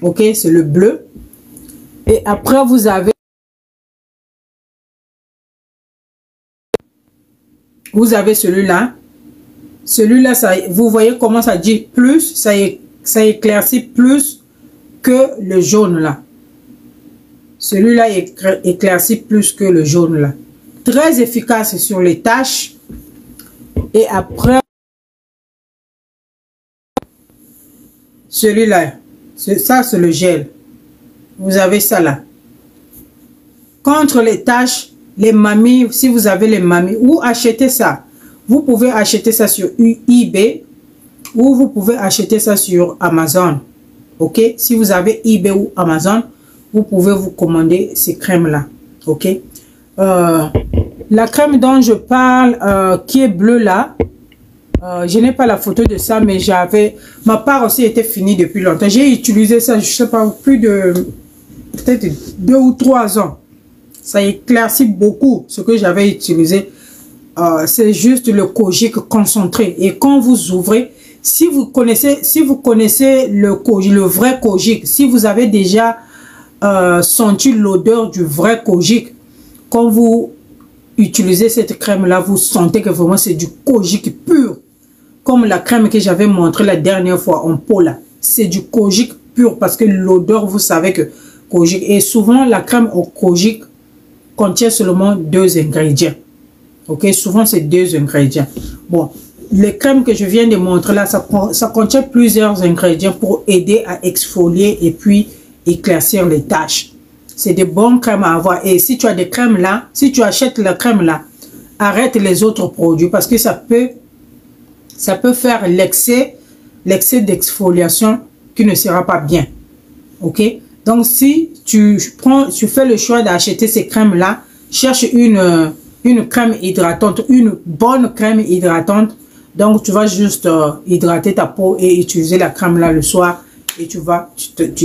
Ok, c'est le bleu. Et après, vous avez celui-là. Celui-là, vous voyez comment ça dit plus, ça éclaircit plus que le jaune là. Celui-là éclaircit plus que le jaune là. Très efficace sur les taches. Et après, celui-là, ça c'est le gel. Vous avez ça là. Contre les taches, les mamies, si vous avez les mamies, ou achetez ça. Vous pouvez acheter ça sur eBay ou vous pouvez acheter ça sur Amazon. Ok, si vous avez eBay ou Amazon, vous pouvez vous commander ces crèmes là. Ok, la crème dont je parle qui est bleue là, je n'ai pas la photo de ça, mais ma part aussi était finie depuis longtemps. J'ai utilisé ça, je sais pas, plus de peut-être 2 ou 3 ans. Ça éclaircit beaucoup ce que j'avais utilisé. C'est juste le kojic concentré. Et quand vous ouvrez, si vous connaissez le vrai kojic, si vous avez déjà senti l'odeur du vrai kojic, quand vous utilisez cette crème là, vous sentez que vraiment c'est du kojic pur, comme la crème que j'avais montré la dernière fois en pot là. C'est du kojic pur parce que l'odeur, vous savez que kojic, et souvent la crème au kojic contient seulement 2 ingrédients. Ok, souvent c'est 2 ingrédients. Bon, les crèmes que je viens de montrer là, ça contient plusieurs ingrédients pour aider à exfolier et puis éclaircir les taches. C'est des bonnes crèmes à avoir. Et si tu as des crèmes là, si tu achètes la crème là, arrête les autres produits parce que ça peut faire l'excès d'exfoliation qui ne sera pas bien. Ok, donc si tu fais le choix d'acheter ces crèmes là, cherche une crème hydratante, une bonne crème hydratante. Donc tu vas juste hydrater ta peau et utiliser la crème là le soir et tu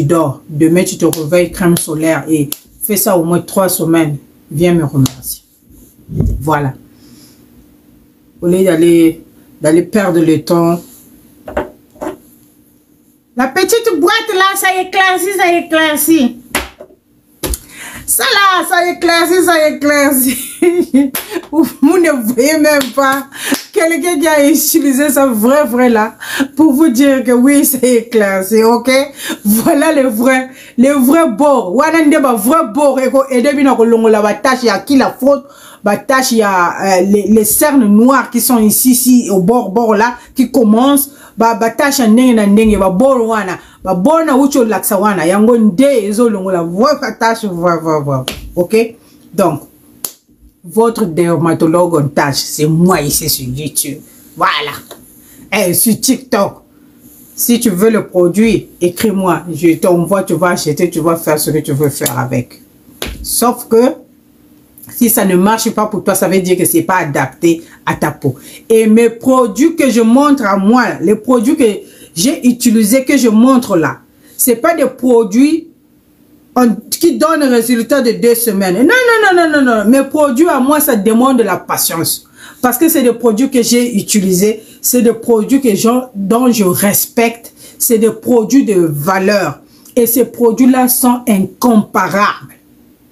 dors. Demain tu te réveilles crème solaire et fais ça au moins 3 semaines. Viens me remercier. Voilà. Au lieu d'aller perdre le temps. La petite boîte là, ça éclaircit, ça éclaircit. Ça là, ça éclaircit. Vous ne voyez même pas quelqu'un qui a utilisé ça vrai là pour vous dire que oui, ça éclaircit, ok? Voilà le vrai bord. Wanande ba vrai bord et depuis na kolongo la batache ya qui la faute. Batache il y a les cernes noires qui sont ici au bord là qui commencent. Batache ndenge na ndenge ba bord wana. Ba bona ucho laksa wana yango nde ezolongo la voix batache voix. Ok? Donc votre dermatologue en tâche, c'est moi ici sur YouTube. Voilà. Et sur TikTok. Si tu veux le produit, écris-moi. Je t'envoie, tu vas acheter, tu vas faire ce que tu veux faire avec. Sauf que, si ça ne marche pas pour toi, ça veut dire que c'est pas adapté à ta peau. Et mes produits que je montre à moi, les produits que j'ai utilisés, que je montre là, c'est pas des produits qui donne un résultat de 2 semaines. Non. Mes produits à moi, ça demande de la patience. Parce que c'est des produits que j'ai utilisés. C'est des produits dont je respecte. C'est des produits de valeur. Et ces produits-là sont incomparables.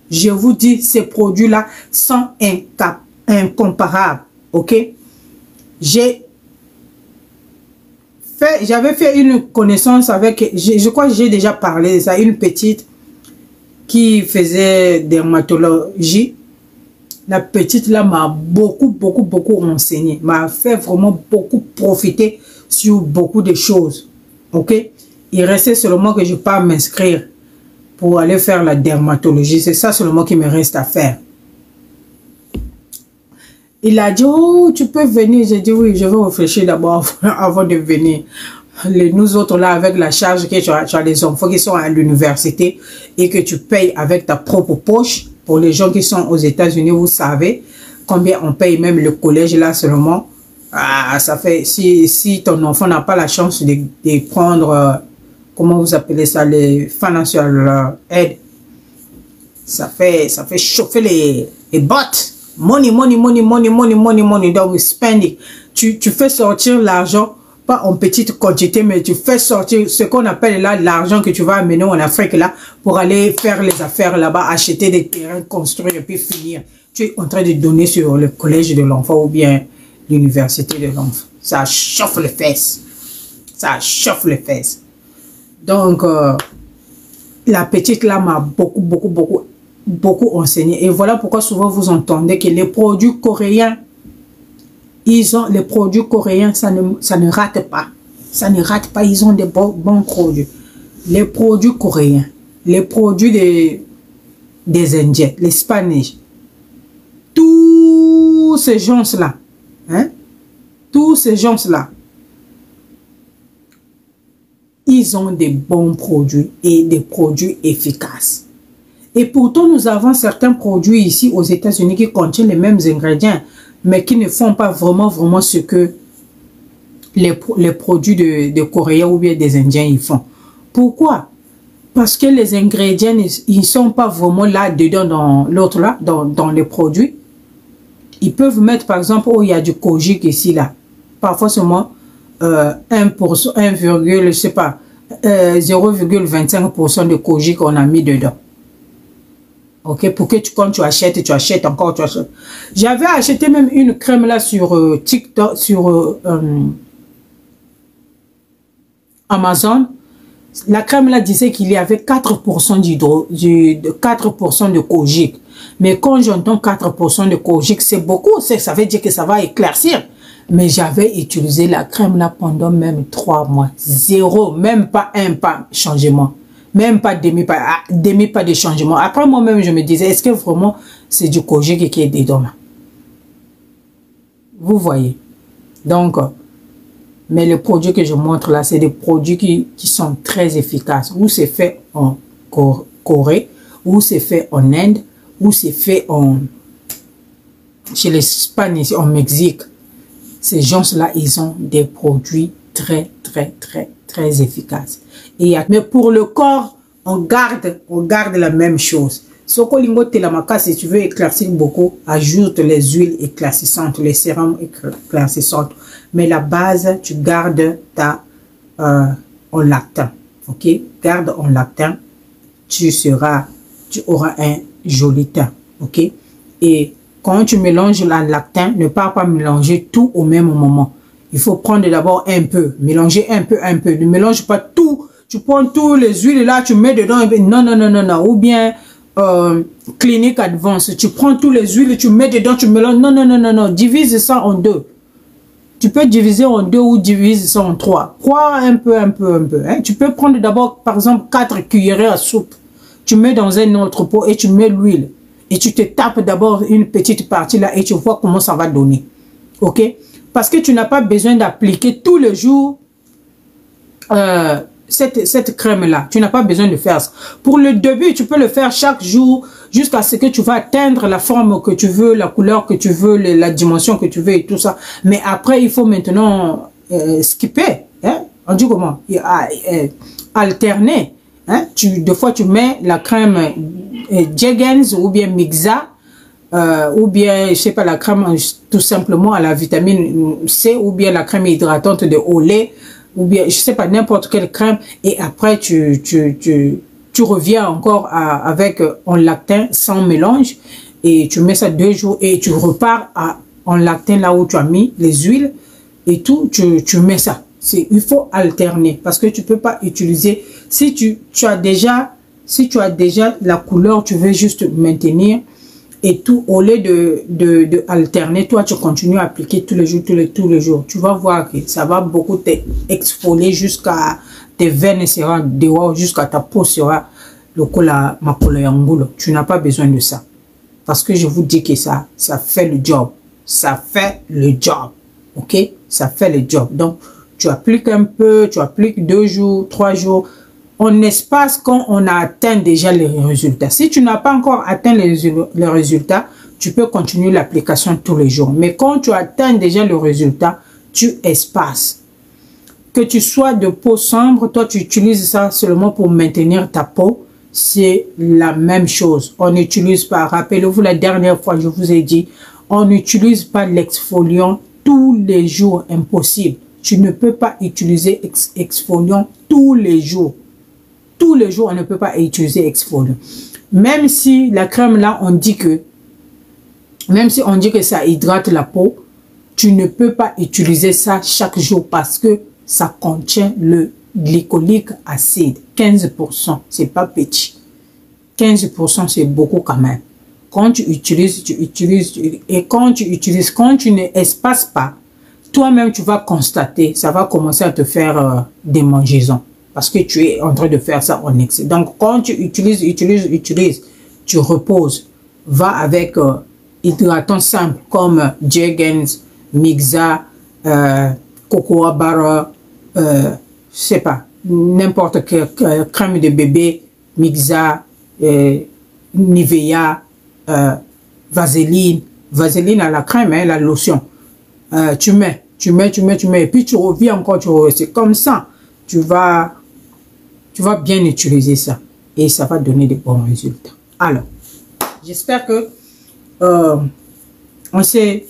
Je vous dis, ces produits-là sont incomparables. Ok? J'avais fait une connaissance avec, je crois que j'ai déjà parlé de ça, une petite qui faisait dermatologie. La petite là m'a beaucoup enseigné, m'a fait vraiment beaucoup profiter sur beaucoup de choses. Ok, il restait seulement que je pas m'inscrire pour aller faire la dermatologie. C'est ça seulement qui me reste à faire. Il a dit, oh, tu peux venir. J'ai dit, oui, je vais réfléchir d'abord avant de venir. Nous autres là, avec la charge que tu as des enfants qui sont à l'université et que tu payes avec ta propre poche. Pour les gens qui sont aux États-Unis, vous savez combien on paye même le collège là seulement. Ah, ça fait, si ton enfant n'a pas la chance de prendre, comment vous appelez ça, les financial aid, ça fait chauffer les bottes. Money, donc spending. Tu fais sortir l'argent pas en petite quantité, mais tu fais sortir ce qu'on appelle là l'argent que tu vas amener en Afrique là pour aller faire les affaires là-bas, acheter des terrains, construire et puis finir. Tu es en train de donner sur le collège de l'enfant ou bien l'université de l'enfant. Ça chauffe les fesses. Ça chauffe les fesses. Donc, la petite là m'a beaucoup enseigné. Et voilà pourquoi souvent vous entendez que les produits coréens, les produits coréens, ça ne rate pas. Ça ne rate pas, ils ont des bons produits. Les produits coréens, les produits des Indiens, les Spanish, tous ces gens-là, hein, tous ces gens-là, ils ont des bons produits et des produits efficaces. Et pourtant, nous avons certains produits ici aux États-Unis qui contiennent les mêmes ingrédients, mais qui ne font pas vraiment ce que les produits de Coréens ou bien des Indiens ils font. Pourquoi? Parce que les ingrédients, ils ne sont pas vraiment là-dedans dans l'autre là, dans les produits. Ils peuvent mettre par exemple, oh, il y a du kojic ici là. Parfois seulement 1%, 1, je sais pas, 0,25% de kojic qu'on a mis dedans. Ok, pour que quand tu achètes encore, tu achètes. J'avais acheté même une crème là sur TikTok, sur Amazon. La crème là disait qu'il y avait 4% de 4% de kojic. Mais quand j'entends 4% de kojic, c'est beaucoup. Ça veut dire que ça va éclaircir. Mais j'avais utilisé la crème là pendant même 3 mois. Zéro, même pas un pas changement. Même pas demi pas de changement. Après moi-même, je me disais, est-ce que vraiment c'est du kojic qui est dedans là? Vous voyez. Donc, mais les produits que je montre là, c'est des produits qui sont très efficaces. Ou c'est fait en Corée, ou c'est fait en Inde, ou c'est fait chez les Espagnols, en Mexique. Ces gens-là, ils ont des produits très efficaces. Mais pour le corps, on garde la même chose. Sokolingo telamaka, si tu veux éclaircir beaucoup, ajoute les huiles éclaircissantes, les sérums éclaircissantes. Mais la base, tu gardes ta en lactin. Ok? Garde en lactin. Tu auras un joli teint. Ok? Et quand tu mélanges la lactin, ne pas mélanger tout au même moment. Il faut prendre d'abord un peu, mélanger un peu. Ne mélange pas tout. Tu prends tous les huiles là, tu mets dedans. Non. Ou bien Clinique Advance, tu prends tous les huiles, tu mets dedans, tu mélanges. Non. Divise ça en 2. Tu peux diviser en 2 ou diviser ça en 3. Crois un peu. Hein. Tu peux prendre d'abord, par exemple, 4 cuillerées à soupe. Tu mets dans un autre pot et tu mets l'huile. Et tu te tapes d'abord une petite partie là et tu vois comment ça va donner. Ok? Parce que tu n'as pas besoin d'appliquer tous les jours cette crème là. Tu n'as pas besoin de faire ça. Pour le début, tu peux le faire chaque jour jusqu'à ce que tu vas atteindre la forme que tu veux, la couleur que tu veux, la dimension que tu veux et tout ça. Mais après, il faut maintenant skipper. Hein? On dit comment? Alterner. Hein? Des fois, tu mets la crème Jergens ou bien Mixa ou bien, je sais pas, la crème tout simplement à la vitamine C ou bien la crème hydratante de Olay ou bien, je sais pas, n'importe quelle crème. Et après, tu reviens encore avec en lactin sans mélange et tu mets ça 2 jours et tu repars en lactin là où tu as mis les huiles et tout, tu mets ça. Il faut alterner parce que tu peux pas utiliser, si tu as déjà la couleur, tu veux juste maintenir et tout, au lieu de alterner, toi tu continues à appliquer tous les jours, tu vas voir que ça va beaucoup t'exfolier jusqu'à tes veines sera dehors, jusqu'à ta peau sera le cola makoloyangulo. Tu n'as pas besoin de ça parce que je vous dis que ça fait le job, ok, ça fait le job. Donc tu appliques un peu, tu appliques 2 jours, 3 jours. En espace, quand on a atteint déjà les résultats. Si tu n'as pas encore atteint les résultats, tu peux continuer l'application tous les jours. Mais quand tu atteins déjà le résultat, tu espaces. Que tu sois de peau sombre, toi tu utilises ça seulement pour maintenir ta peau. C'est la même chose. On n'utilise pas, rappelez-vous la dernière fois, je vous ai dit, on n'utilise pas l'exfoliant tous les jours, impossible. Tu ne peux pas utiliser exfoliant tous les jours. Tous les jours, on ne peut pas utiliser exfoliant. Même si la crème là, on dit que ça hydrate la peau, tu ne peux pas utiliser ça chaque jour parce que ça contient le glycolique acide. 15%, c'est pas petit. 15%, c'est beaucoup quand même. Quand tu utilises, et quand tu ne espaces pas, toi-même, tu vas constater, ça va commencer à te faire des démangeaisons. Parce que tu es en train de faire ça en excès. Donc, quand tu utilises, tu reposes. Va avec hydratants simples comme Jergens, Mixa, Cocoa Butter, je sais pas, n'importe quelle crème de bébé, Mixa, Nivea, Vaseline à la crème, hein, la lotion. Tu mets, et puis tu reviens encore, c'est comme ça, tu vas bien utiliser ça, et ça va donner de bons résultats. Alors, j'espère que on s'est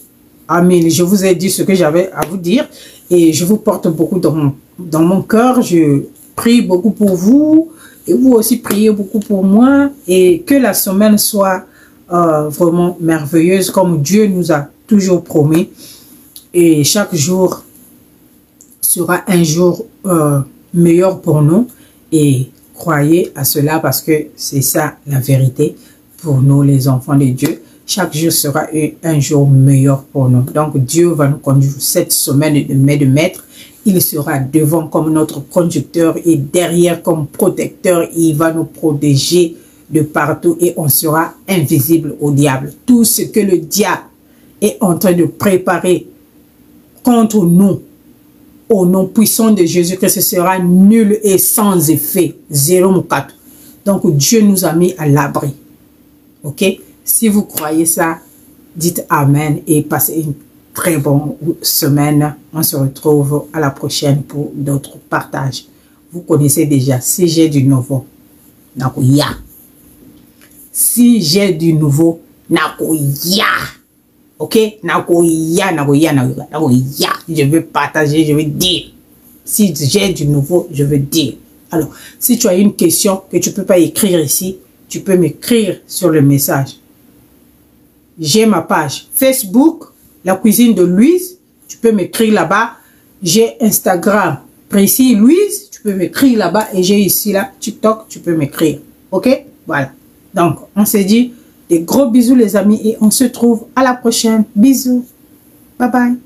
amis, je vous ai dit ce que j'avais à vous dire, et je vous porte beaucoup dans mon cœur, je prie beaucoup pour vous, et vous aussi priez beaucoup pour moi, et que la semaine soit vraiment merveilleuse, comme Dieu nous a toujours promis. Et chaque jour sera un jour meilleur pour nous. Et croyez à cela parce que c'est ça la vérité pour nous les enfants de Dieu. Chaque jour sera un jour meilleur pour nous. Donc Dieu va nous conduire cette semaine de maître. Il sera devant comme notre conducteur et derrière comme protecteur. Il va nous protéger de partout et on sera invisible au diable. Tout ce que le diable est en train de préparer contre nous, au nom puissant de Jésus-Christ, ce sera nul et sans effet. 0,4. Donc, Dieu nous a mis à l'abri. Ok? Si vous croyez ça, dites Amen et passez une très bonne semaine. On se retrouve à la prochaine pour d'autres partages. Vous connaissez déjà, si j'ai du nouveau, Nakoya. Si j'ai du nouveau, Nakoya. Ok, Nakoya. Je veux partager, je veux dire. Si j'ai du nouveau, je veux dire. Alors, si tu as une question que tu ne peux pas écrire ici, tu peux m'écrire sur le message. J'ai ma page Facebook, la cuisine de Louise. Tu peux m'écrire là-bas. J'ai Instagram, Précis Louise. Tu peux m'écrire là-bas. Et j'ai ici, là, TikTok, tu peux m'écrire. Ok, voilà. Donc, on s'est dit... Des gros bisous les amis et on se retrouve à la prochaine. Bisous. Bye bye.